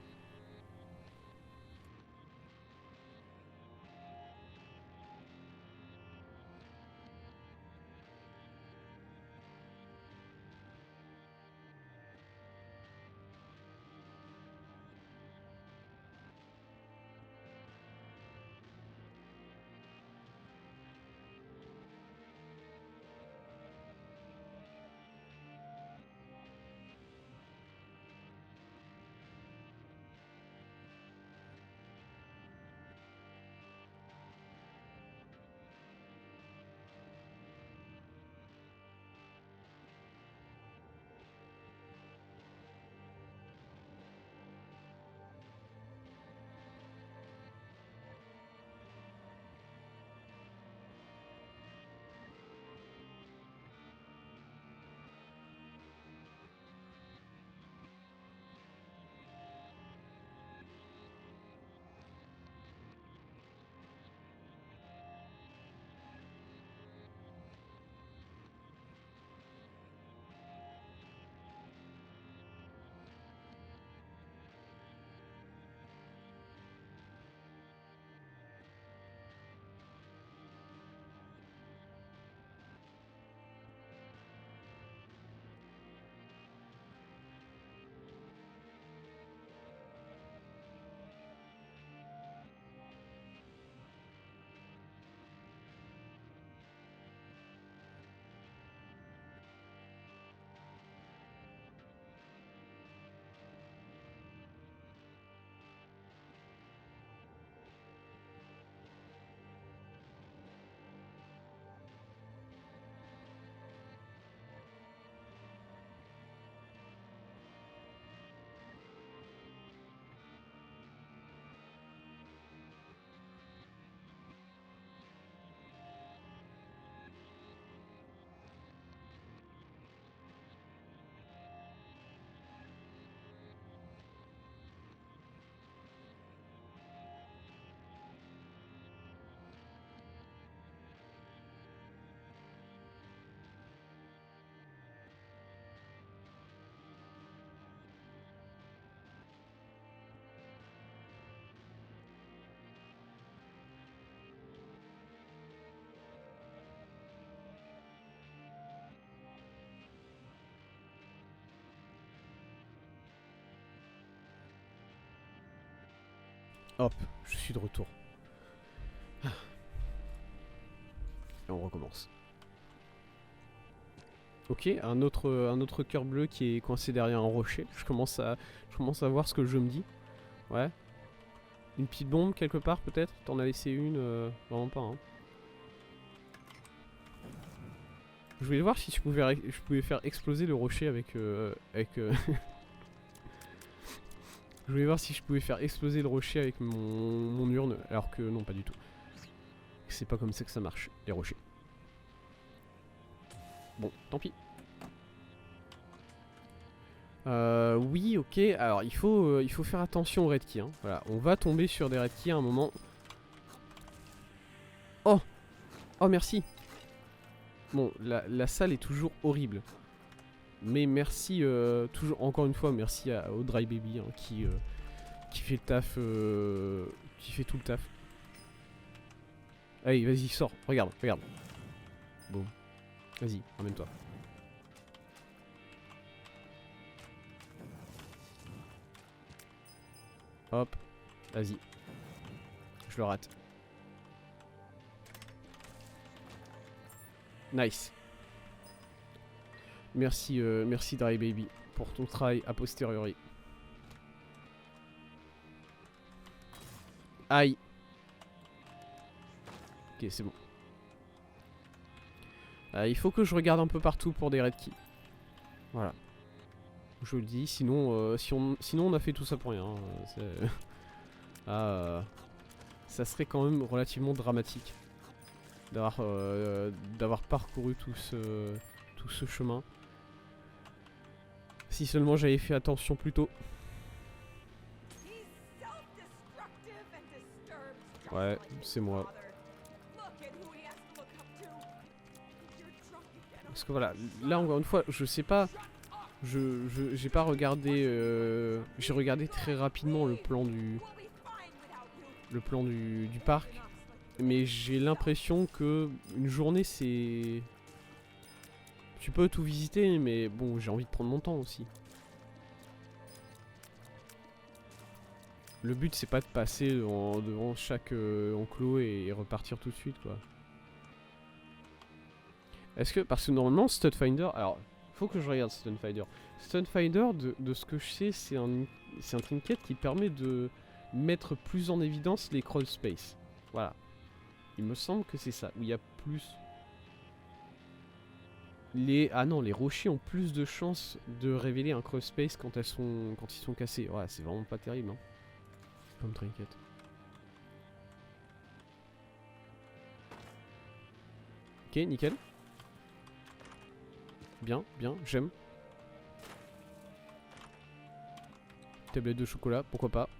Hop, je suis de retour. Et on recommence. Ok, un autre cœur bleu qui est coincé derrière un rocher. Je commence à voir ce que je me dis. Ouais. Une petite bombe quelque part peut-être. T'en as laissé une, vraiment pas. Hein. Je voulais voir si je pouvais faire exploser le rocher avec je voulais voir si je pouvais faire exploser le rocher avec mon urne, alors que non, pas du tout. C'est pas comme ça que ça marche, les rochers. Bon, tant pis. Oui, ok. Alors, il faut faire attention aux red keys. Hein. Voilà, on va tomber sur des red keys à un moment. Oh! Oh, merci! Bon, la salle est toujours horrible. Mais merci, toujours, encore une fois, merci au Dry Baby hein, qui fait le taf, qui fait tout le taf. Allez, vas-y, sors, regarde. Bon, vas-y, emmène-toi. Hop, vas-y. Je le rate. Nice. Merci, merci Dry Baby pour ton travail a posteriori. Aïe. Ok, c'est bon. Il faut que je regarde un peu partout pour des red keys. Voilà. Je le dis, sinon, sinon on a fait tout ça pour rien. Ça serait quand même relativement dramatique d'avoir parcouru tout ce chemin. Si seulement j'avais fait attention plus tôt. Ouais, c'est moi. Parce que voilà, là encore une fois, je sais pas. J'ai pas regardé. J'ai regardé très rapidement le plan du parc. Mais j'ai l'impression que une journée c'est. Tu peux tout visiter, mais bon, j'ai envie de prendre mon temps aussi. Le but c'est pas de passer devant chaque enclos et repartir tout de suite quoi. Est-ce que, parce que normalement Stunfinder, alors faut que je regarde Stunfinder. Stunfinder de ce que je sais c'est un trinket qui permet de mettre plus en évidence les crawl space. Voilà. Il me semble que c'est ça, où il y a plus... Ah non, les rochers ont plus de chances de révéler un crawl space quand ils sont cassés. Ouais, c'est vraiment pas terrible hein. Comme trinket. Ok, nickel. Bien, j'aime. Tablette de chocolat, pourquoi pas.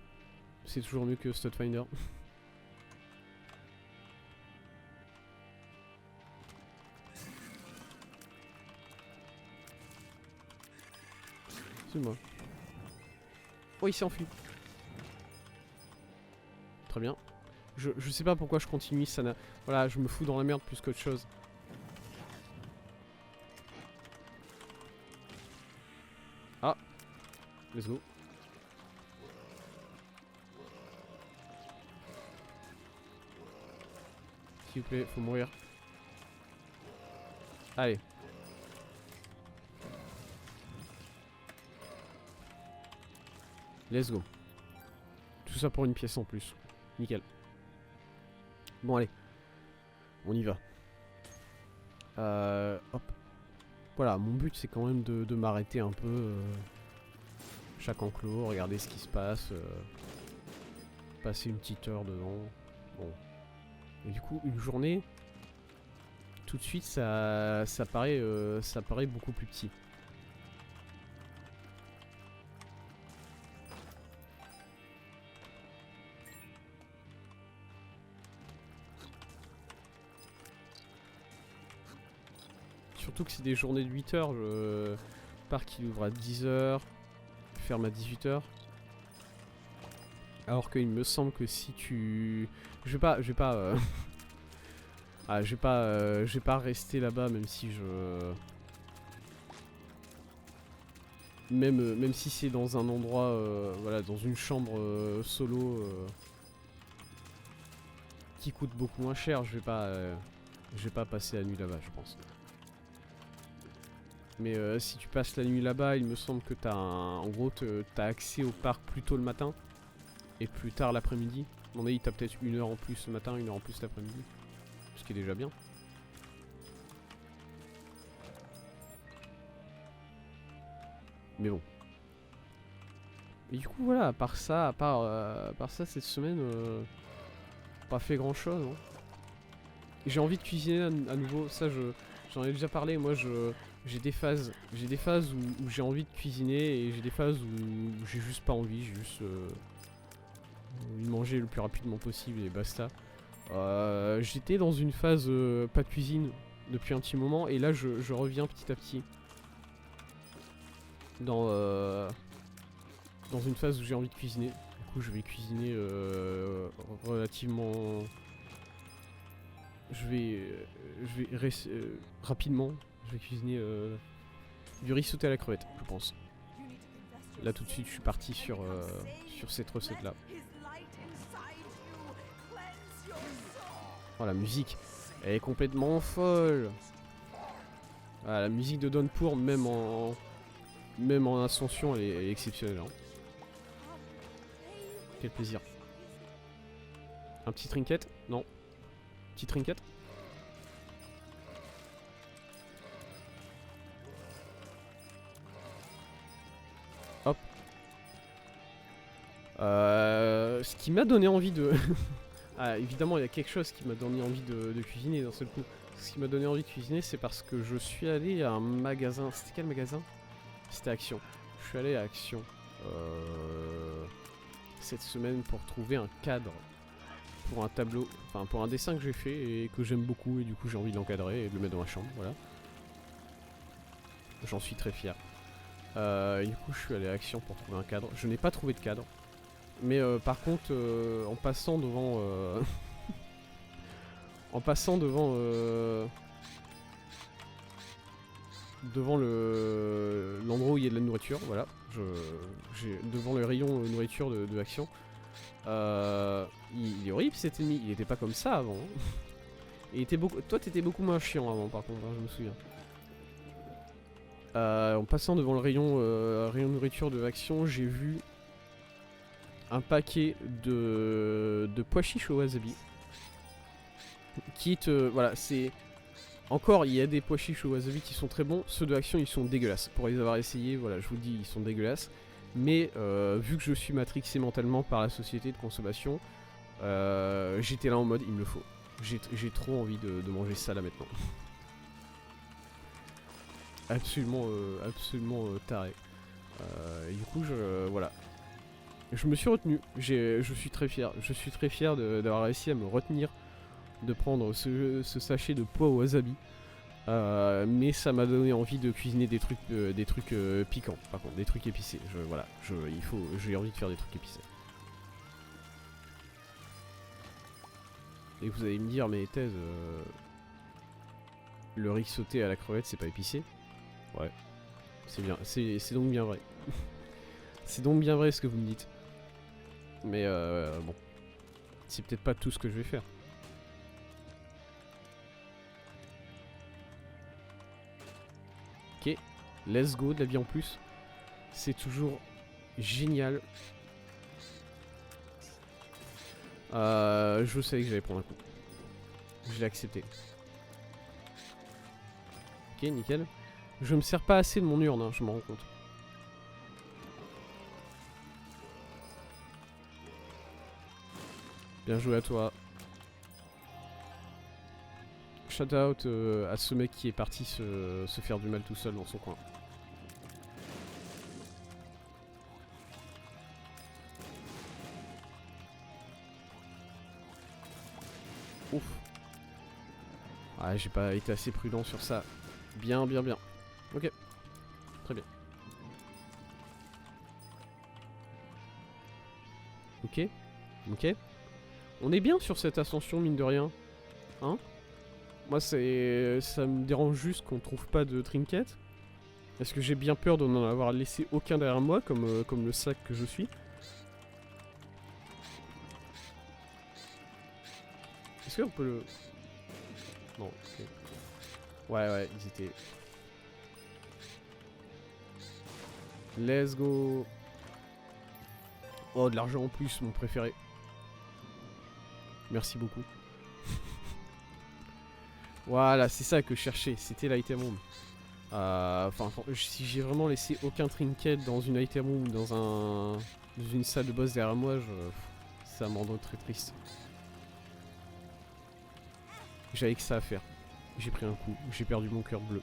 C'est toujours mieux que Stunfinder. C'est moi. Oh, il s'est enfui. Très bien. Je sais pas pourquoi je continue, ça n'a... Voilà, je me fous dans la merde plus qu'autre chose. Ah. Let's go. S'il vous plaît, faut mourir. Allez. Let's go. Tout ça pour une pièce en plus. Nickel. Bon allez. On y va. Hop. Voilà, mon but c'est quand même de m'arrêter un peu. Chaque enclos, regarder ce qui se passe. Passer une petite heure devant. Bon. Et du coup, une journée, tout de suite, ça paraît beaucoup plus petit. Surtout que c'est des journées de 8 heures. Le parc il ouvre à 10 heures, ferme à 18 heures. Alors qu'il me semble que si tu... Je vais pas ah, je vais pas rester là-bas même si je... Même si c'est dans un endroit, voilà, dans une chambre solo, qui coûte beaucoup moins cher, je vais pas passer la nuit là-bas, je pense. Mais si tu passes la nuit là-bas, il me semble que en gros, t'as accès au parc plus tôt le matin et plus tard l'après-midi. À mon avis, t'as peut-être 1 heure en plus le matin, 1 heure en plus l'après-midi. Ce qui est déjà bien. Mais bon. Et du coup, voilà, à part ça, cette semaine, pas fait grand-chose. Hein. J'ai envie de cuisiner à nouveau. Ça, j'en ai déjà parlé. Moi, j'ai des phases où j'ai envie de cuisiner et j'ai des phases où j'ai juste pas envie. J'ai juste envie de manger le plus rapidement possible et basta. J'étais dans une phase pas de cuisine depuis un petit moment et là, je reviens petit à petit dans une phase où j'ai envie de cuisiner. Du coup, je vais cuisiner relativement. Rapidement. Je vais cuisiner du riz sauté à la crevette, je pense. Là, tout de suite, je suis parti sur cette recette-là. Oh, la musique, elle est complètement folle. Ah, la musique de Downpour, même en ascension, elle est exceptionnelle. Hein. Quel plaisir. Un petit trinket? Non. Petit trinket? Hop. Ce qui m'a donné envie de... Ah, évidemment, il y a quelque chose qui m'a donné envie de cuisiner d'un seul coup. Ce qui m'a donné envie de cuisiner, c'est parce que je suis allé à un magasin. C'était quel magasin? C'était Action. Je suis allé à Action cette semaine pour trouver un cadre pour un tableau, enfin pour un dessin que j'ai fait et que j'aime beaucoup et du coup j'ai envie de l'encadrer et de le mettre dans ma chambre, voilà. J'en suis très fier. Du coup je suis allé à Action pour trouver un cadre. Je n'ai pas trouvé de cadre. Mais par contre en passant devant en passant devant l'endroit où il y a de la nourriture, voilà. Devant le rayon nourriture de Action. Il est horrible cet ennemi, il était pas comme ça avant. Toi t'étais beaucoup moins chiant avant par contre, hein, je me souviens. En passant devant le rayon nourriture de Action, j'ai vu un paquet de pois chiches au wasabi. Voilà, c'est... Encore, il y a des pois chiches au wasabi qui sont très bons. Ceux de Action, ils sont dégueulasses. Pour les avoir essayés, voilà, je vous le dis, ils sont dégueulasses. Mais vu que je suis matrixé mentalement par la société de consommation, j'étais là en mode, il me le faut. J'ai trop envie de manger ça là maintenant. Absolument taré. Et du coup, voilà. Je me suis retenu. Je suis très fier. Je suis très fier d'avoir réussi à me retenir de prendre ce sachet de pois au wasabi. Mais ça m'a donné envie de cuisiner des trucs piquants, par contre, des trucs épicés. J'ai envie de faire des trucs épicés. Et vous allez me dire, mais Thèse, le riz sauté à la crevette, c'est pas épicé? Ouais, c'est bien, c'est donc bien vrai. C'est donc bien vrai ce que vous me dites. Mais bon, c'est peut-être pas tout ce que je vais faire. Ok, let's go, de la vie en plus. C'est toujours génial. Je savais que j'allais prendre un coup. Je l'ai accepté. Ok, nickel. Je me sers pas assez de mon urne, hein, je m'en rends compte. Bien joué à toi. Shout out à ce mec qui est parti se faire du mal tout seul dans son coin. Ouf. Ah, j'ai pas été assez prudent sur ça. Bien. Ok. Très bien. Ok. On est bien sur cette ascension, mine de rien. Hein? Moi, ça me dérange juste qu'on trouve pas de trinket. Parce que j'ai bien peur de n'en avoir laissé aucun derrière moi, comme le sac que je suis. Est-ce qu'on peut le... Non, ok. Ouais, ils étaient... Let's go. Oh, de l'argent en plus, mon préféré. Merci beaucoup. Voilà, c'est ça que je cherchais, c'était l'item room. Enfin, si j'ai vraiment laissé aucun trinket dans une item room ou dans une salle de boss derrière moi, ça me rendrait très triste. J'avais que ça à faire. J'ai pris un coup, j'ai perdu mon cœur bleu.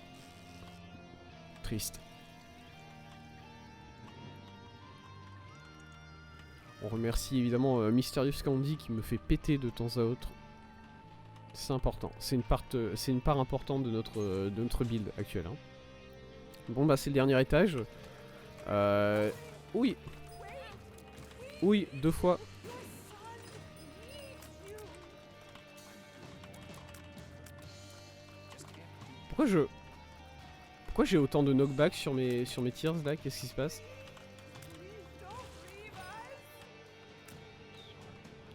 Triste. On remercie évidemment Mysterious Candy qui me fait péter de temps à autre. C'est important. C'est une part importante de notre build actuelle. Hein. Bon bah c'est le dernier étage. Oui. Oui, 2 fois. Pourquoi j'ai autant de knockback sur mes tiers là? Qu'est-ce qui se passe?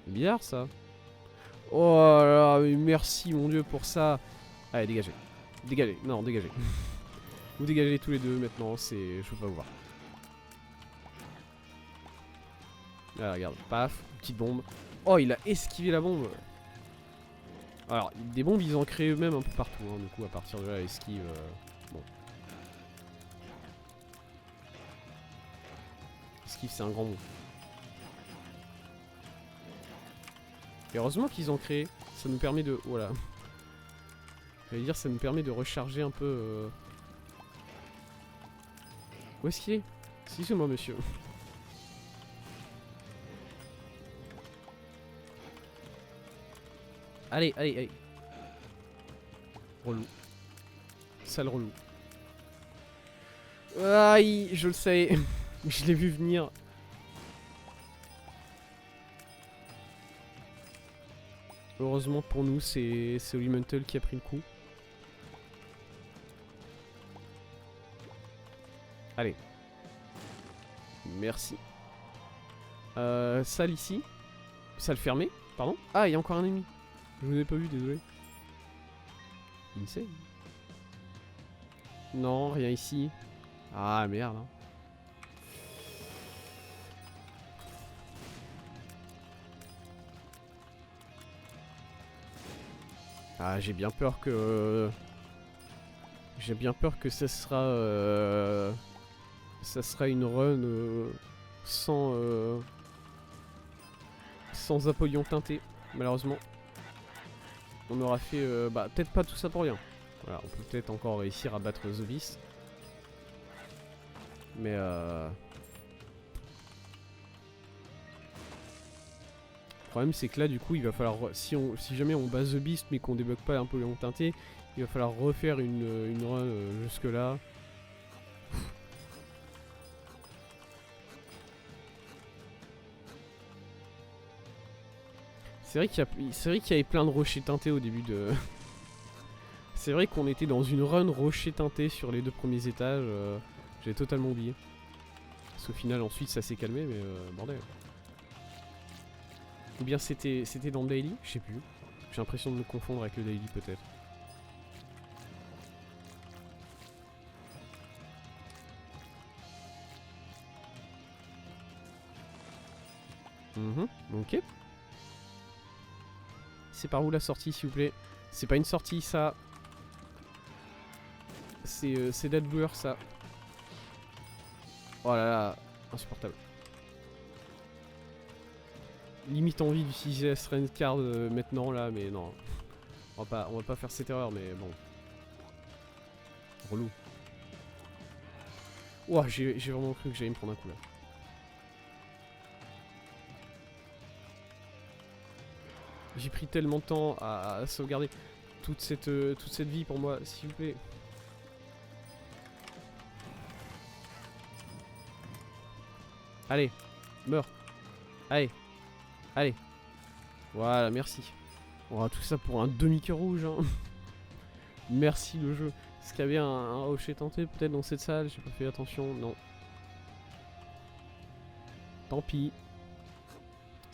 Bizarre ça. Oh là là, mais merci mon dieu pour ça. Allez, dégagez. Dégagez. Non, dégagez. Vous dégagez tous les deux maintenant, c'est... Je peux pas vous voir. Ah, regarde, paf, petite bombe. Oh, il a esquivé la bombe. Alors, des bombes, ils en créent eux-mêmes un peu partout. Hein, du coup, à partir de là, esquive... Bon. Esquive, c'est un grand mot. Et heureusement qu'ils ont créé. Ça nous permet de... Voilà. J'allais dire, ça nous permet de recharger un peu... Où est-ce qu'il est? Si, c'est moi, monsieur. Allez, allez, allez. Relou. Sale relou. Aïe, je le sais. Je l'ai vu venir. Heureusement pour nous, c'est Olimental qui a pris le coup. Allez. Merci. Salle ici. Salle fermée, pardon. Ah, il y a encore un ennemi. Je vous ai pas vu, désolé. Insane. Non, rien ici. Ah, merde. Hein. Ah, j'ai bien peur que... J'ai bien peur que ça sera... Ça sera une run sans Apollyon teinté, malheureusement. On aura fait... bah, peut-être pas tout ça pour rien. Voilà, on peut peut-être encore réussir à battre The Beast. Mais Le problème c'est que là du coup il va falloir... Si jamais on bat The Beast mais qu'on débloque pas Apollyon teinté, il va falloir refaire une run jusque là. C'est vrai qu'il y avait plein de rochers teintés au début de... C'est vrai qu'on était dans une run rocher teinté sur les 2 premiers étages. J'avais totalement oublié. Parce qu'au final ensuite ça s'est calmé mais bordel. Ou bien c'était dans le daily? Je sais plus. J'ai l'impression de me confondre avec le daily peut-être. Ok. C'est par où la sortie s'il vous plaît? C'est pas une sortie ça. C'est Dead Brewer ça. Oh là là, insupportable. Limite envie d'utiliser la strength card maintenant là, mais non. On va pas faire cette erreur, mais bon. Relou. Ouah, j'ai vraiment cru que j'allais me prendre un coup là. J'ai pris tellement de temps à sauvegarder toute cette vie pour moi, s'il vous plaît. Allez, meurs. Allez, allez. Voilà, merci. On aura tout ça pour un demi-cœur rouge. Hein. Merci le jeu. Est-ce qu'il y avait un rocher tenté peut-être dans cette salle? J'ai pas fait attention, non. Tant pis.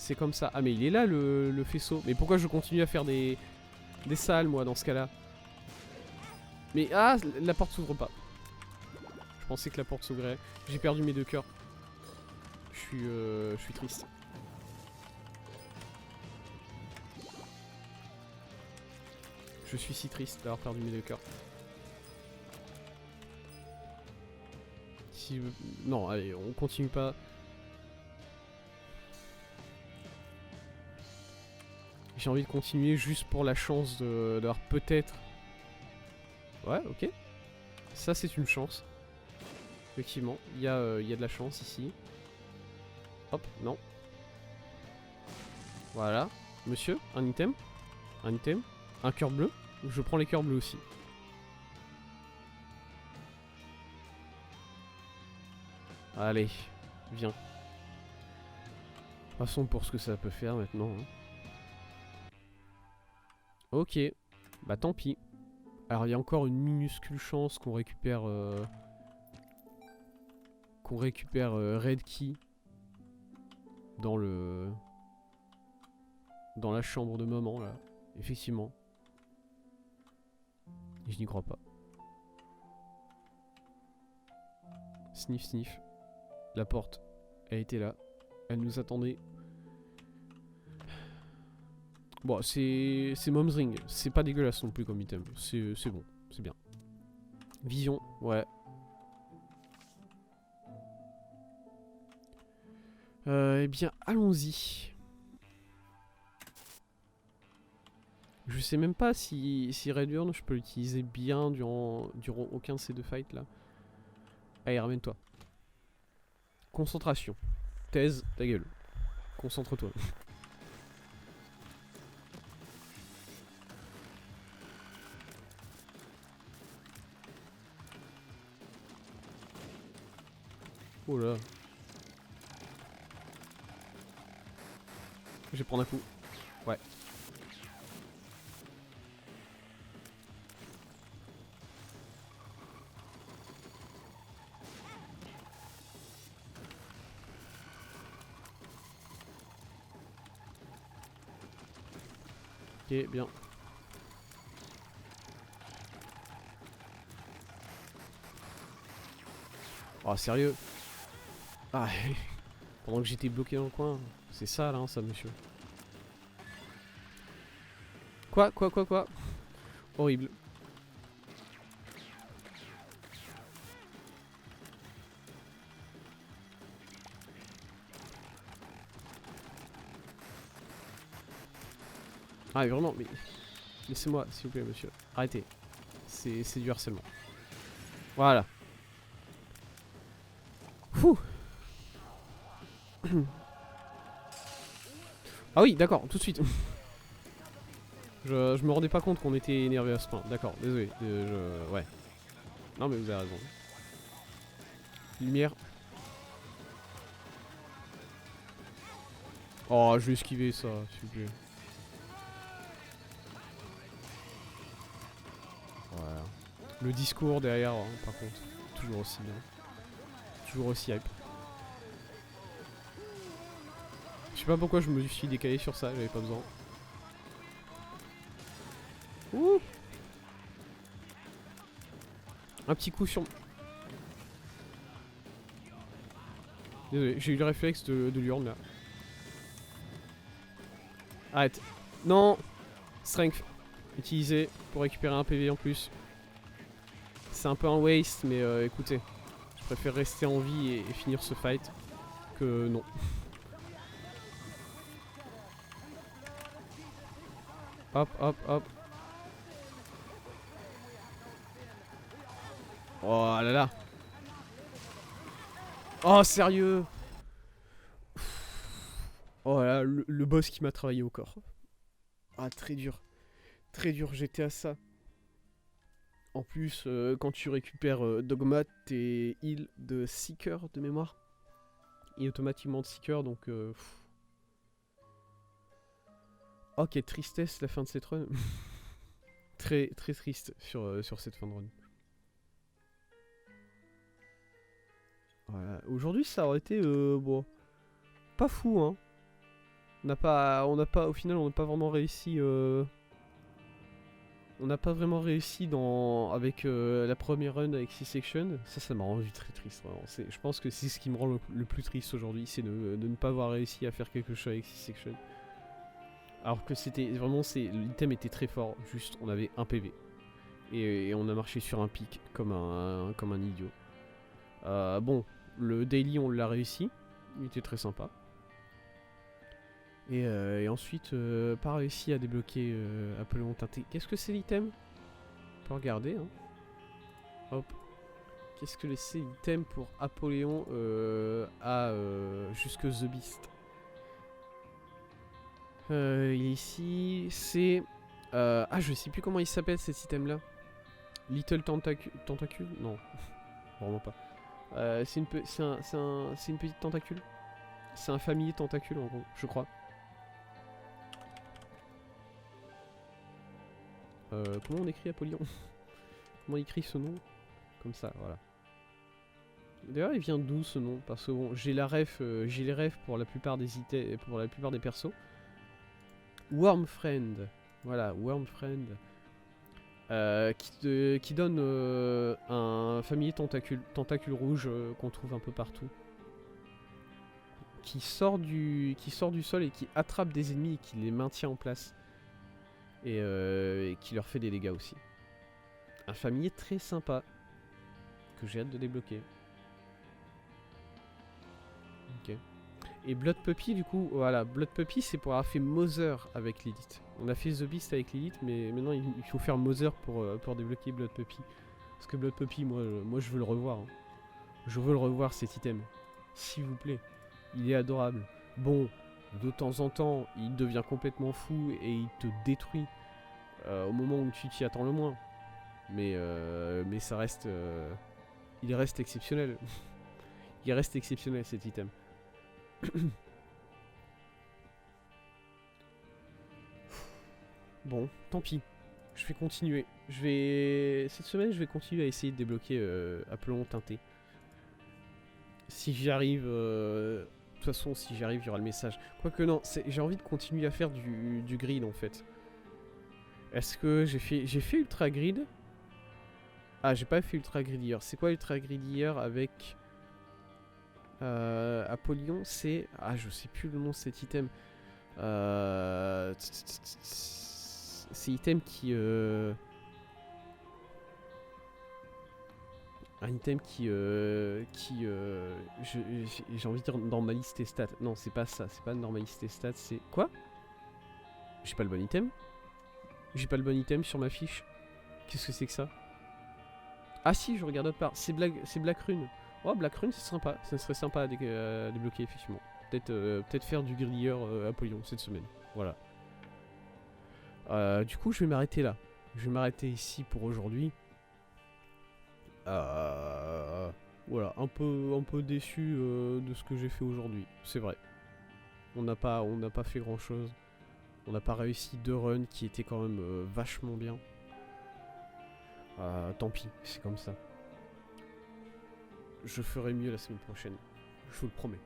C'est comme ça. Ah mais il est là le faisceau. Mais pourquoi je continue à faire des salles moi dans ce cas là? Mais ah, la porte s'ouvre pas. Je pensais que la porte s'ouvrait. J'ai perdu mes 2 cœurs. Je suis triste. Je suis si triste d'avoir perdu mes 2 cœurs. Si... Non, allez, on continue pas. J'ai envie de continuer juste pour la chance d'avoir peut-être... Ouais, ok. Ça, c'est une chance. Effectivement, il y a de la chance ici. Hop, non. Voilà. Monsieur, un item. Un item. Un cœur bleu. Je prends les cœurs bleus aussi. Allez, viens. Passons pour ce que ça peut faire maintenant. Hein. Ok. Bah tant pis. Alors il y a encore une minuscule chance qu'on récupère... Red Key. Dans le... Dans la chambre de maman là. Effectivement. Et je n'y crois pas. Sniff sniff. La porte, elle était là. Elle nous attendait. Bon, c'est Mom's Ring. C'est pas dégueulasse non plus comme item. C'est bon, c'est bien. Vision, ouais. Eh bien, allons-y. Je sais même pas si Red Urn, je peux l'utiliser bien durant aucun de ces 2 fights là. Allez, ramène-toi. Concentration. Thèse, ta gueule. Concentre-toi. Oh là. Je vais prendre un coup. Ouais. Ok, bien. Oh, sérieux? Ah, pendant que j'étais bloqué dans le coin. C'est ça, là, hein, ça, monsieur. Quoi? Horrible. Ah, mais vraiment, mais... Laissez-moi, s'il vous plaît, monsieur. Arrêtez. C'est du harcèlement. Voilà. Fouh. Ah oui, d'accord, tout de suite. je me rendais pas compte qu'on était énervé à ce point. D'accord, désolé. Ouais. Non, mais vous avez raison. Lumière. Oh, je vais esquiver ça, s'il vous plaît. Voilà. Le discours derrière, hein, par contre. Toujours aussi bien. Toujours aussi hype. Je sais pas pourquoi je me suis décalé sur ça, j'avais pas besoin. Ouh. Un petit coup sur... Désolé, j'ai eu le réflexe de l'urne là. Arrête. Non. Strength. Utilisé pour récupérer un PV en plus. C'est un peu un waste, mais écoutez. Je préfère rester en vie et finir ce fight que non. Hop, hop, hop. Oh là là. Oh, sérieux. Oh là là, le boss qui m'a travaillé au corps. Ah, très dur. Très dur, j'étais à ça. En plus, quand tu récupères Dogma, t'es heal de Seeker de mémoire. Et automatiquement de Seeker, donc... Oh, quelle tristesse la fin de cette run. Très très triste sur cette fin de run. Voilà. Aujourd'hui, ça aurait été... bon... Pas fou, hein. Au final, on n'a pas vraiment réussi. On n'a pas vraiment réussi avec la première run avec C-Section. Ça m'a rendu très triste. Vraiment. Je pense que c'est ce qui me rend le plus triste aujourd'hui, c'est de ne pas avoir réussi à faire quelque chose avec C-Section. Alors que c'était vraiment, l'item était très fort. Juste, on avait un PV et on a marché sur un pic comme un idiot. Bon, le daily, on l'a réussi. Il était très sympa. Et ensuite, pas réussi à débloquer Apollon teinté. Qu'est-ce que c'est l'item? On peut regarder. Hein. Hop. Qu'est-ce que c'est l'item pour Apollon jusque The Beast? Il est ici. C'est. Je sais plus comment il s'appelle cet item là. Little Tentacule? Non. Vraiment pas. C'est une petite tentacule. C'est un familier tentacule en gros, je crois. Comment on écrit Apollon? Comment on écrit ce nom? Comme ça, voilà. D'ailleurs, il vient d'où ce nom? Parce que bon, j'ai les refs pour la plupart des pour la plupart des persos. Wormfriend, voilà, Wormfriend, qui donne un familier tentacule rouge qu'on trouve un peu partout, qui sort du sol et qui attrape des ennemis et qui les maintient en place. Et qui leur fait des dégâts aussi. Un familier très sympa que j'ai hâte de débloquer. Ok. Et Blood Puppy, du coup, voilà, Blood Puppy, c'est pour avoir fait Mother avec Lilith. On a fait The Beast avec Lilith, mais maintenant il faut faire Mother pour débloquer Blood Puppy. Parce que Blood Puppy, moi je veux le revoir. Hein. Je veux le revoir cet item. S'il vous plaît. Il est adorable. Bon, de temps en temps, il devient complètement fou et il te détruit. Au moment où tu t'y attends le moins. Mais ça reste... il reste exceptionnel. Il reste exceptionnel cet item. Bon, tant pis. Je vais continuer. Cette semaine, je vais continuer à essayer de débloquer Apollon teinté. Si j'y arrive... De toute façon, si j'y arrive, il y aura le message. Quoique non, j'ai envie de continuer à faire du grid en fait. Est-ce que j'ai fait Ultra Grid? Ah, j'ai pas fait Ultra Grid hier. C'est quoi Ultra Grid hier avec Apollon? C'est... Ah, je sais plus le nom de cet item. C'est item qui... Un item qui... J'ai envie de dire normaliste et stats. Non, c'est pas ça. C'est pas normaliste et stats. C'est... Quoi? J'ai pas le bon item? J'ai pas le bon item sur ma fiche. Qu'est-ce que c'est que ça? Ah si, je regarde autre part. C'est Black Rune. Oh, Black Rune, c'est sympa. Ça serait sympa à débloquer, effectivement. Peut-être faire du grilleur Apollon cette semaine. Voilà. Du coup, je vais m'arrêter là. Je vais m'arrêter ici pour aujourd'hui. Voilà, un peu déçu de ce que j'ai fait aujourd'hui. C'est vrai. On n'a pas fait grand chose. On n'a pas réussi 2 runs qui étaient quand même vachement bien. Tant pis, c'est comme ça. Je ferai mieux la semaine prochaine. Je vous le promets.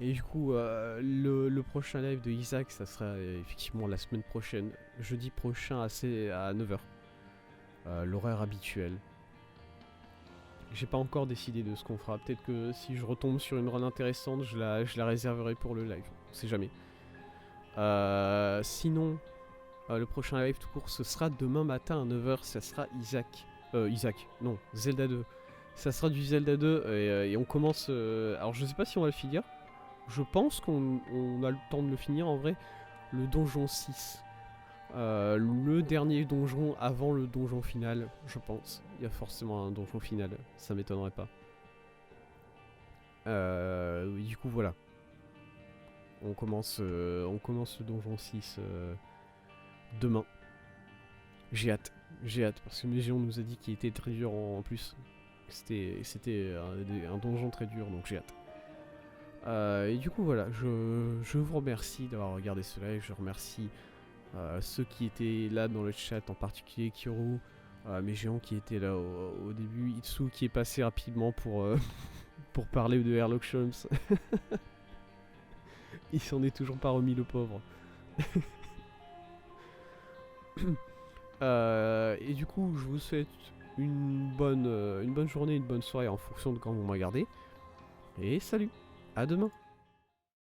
Et du coup, le prochain live de Isaac, ça sera effectivement la semaine prochaine. Jeudi prochain à 9h. L'horaire habituel. J'ai pas encore décidé de ce qu'on fera. Peut-être que si je retombe sur une run intéressante, je la réserverai pour le live. On sait jamais. Sinon, le prochain live tout court, ce sera demain matin à 9h. Ça sera non, Zelda 2. Ça sera du Zelda 2 et on commence... alors je sais pas si on va le finir. Je pense qu'on a le temps de le finir en vrai. Le donjon 6. Le dernier donjon avant le donjon final, je pense. Il y a forcément un donjon final, ça m'étonnerait pas. Du coup voilà. On commence le donjon 6 demain. J'ai hâte parce que Mégion nous a dit qu'il était très dur en plus. C'était un donjon très dur, donc j'ai hâte. Et du coup voilà, je vous remercie d'avoir regardé ce live, je remercie ceux qui étaient là dans le chat, en particulier Kiro, Mégion qui était là au début, Itsu qui est passé rapidement pour parler de Airlock Sholmes. Il s'en est toujours pas remis, le pauvre. Et du coup, je vous souhaite une bonne journée, une bonne soirée en fonction de quand vous me regardez. Et salut, à demain.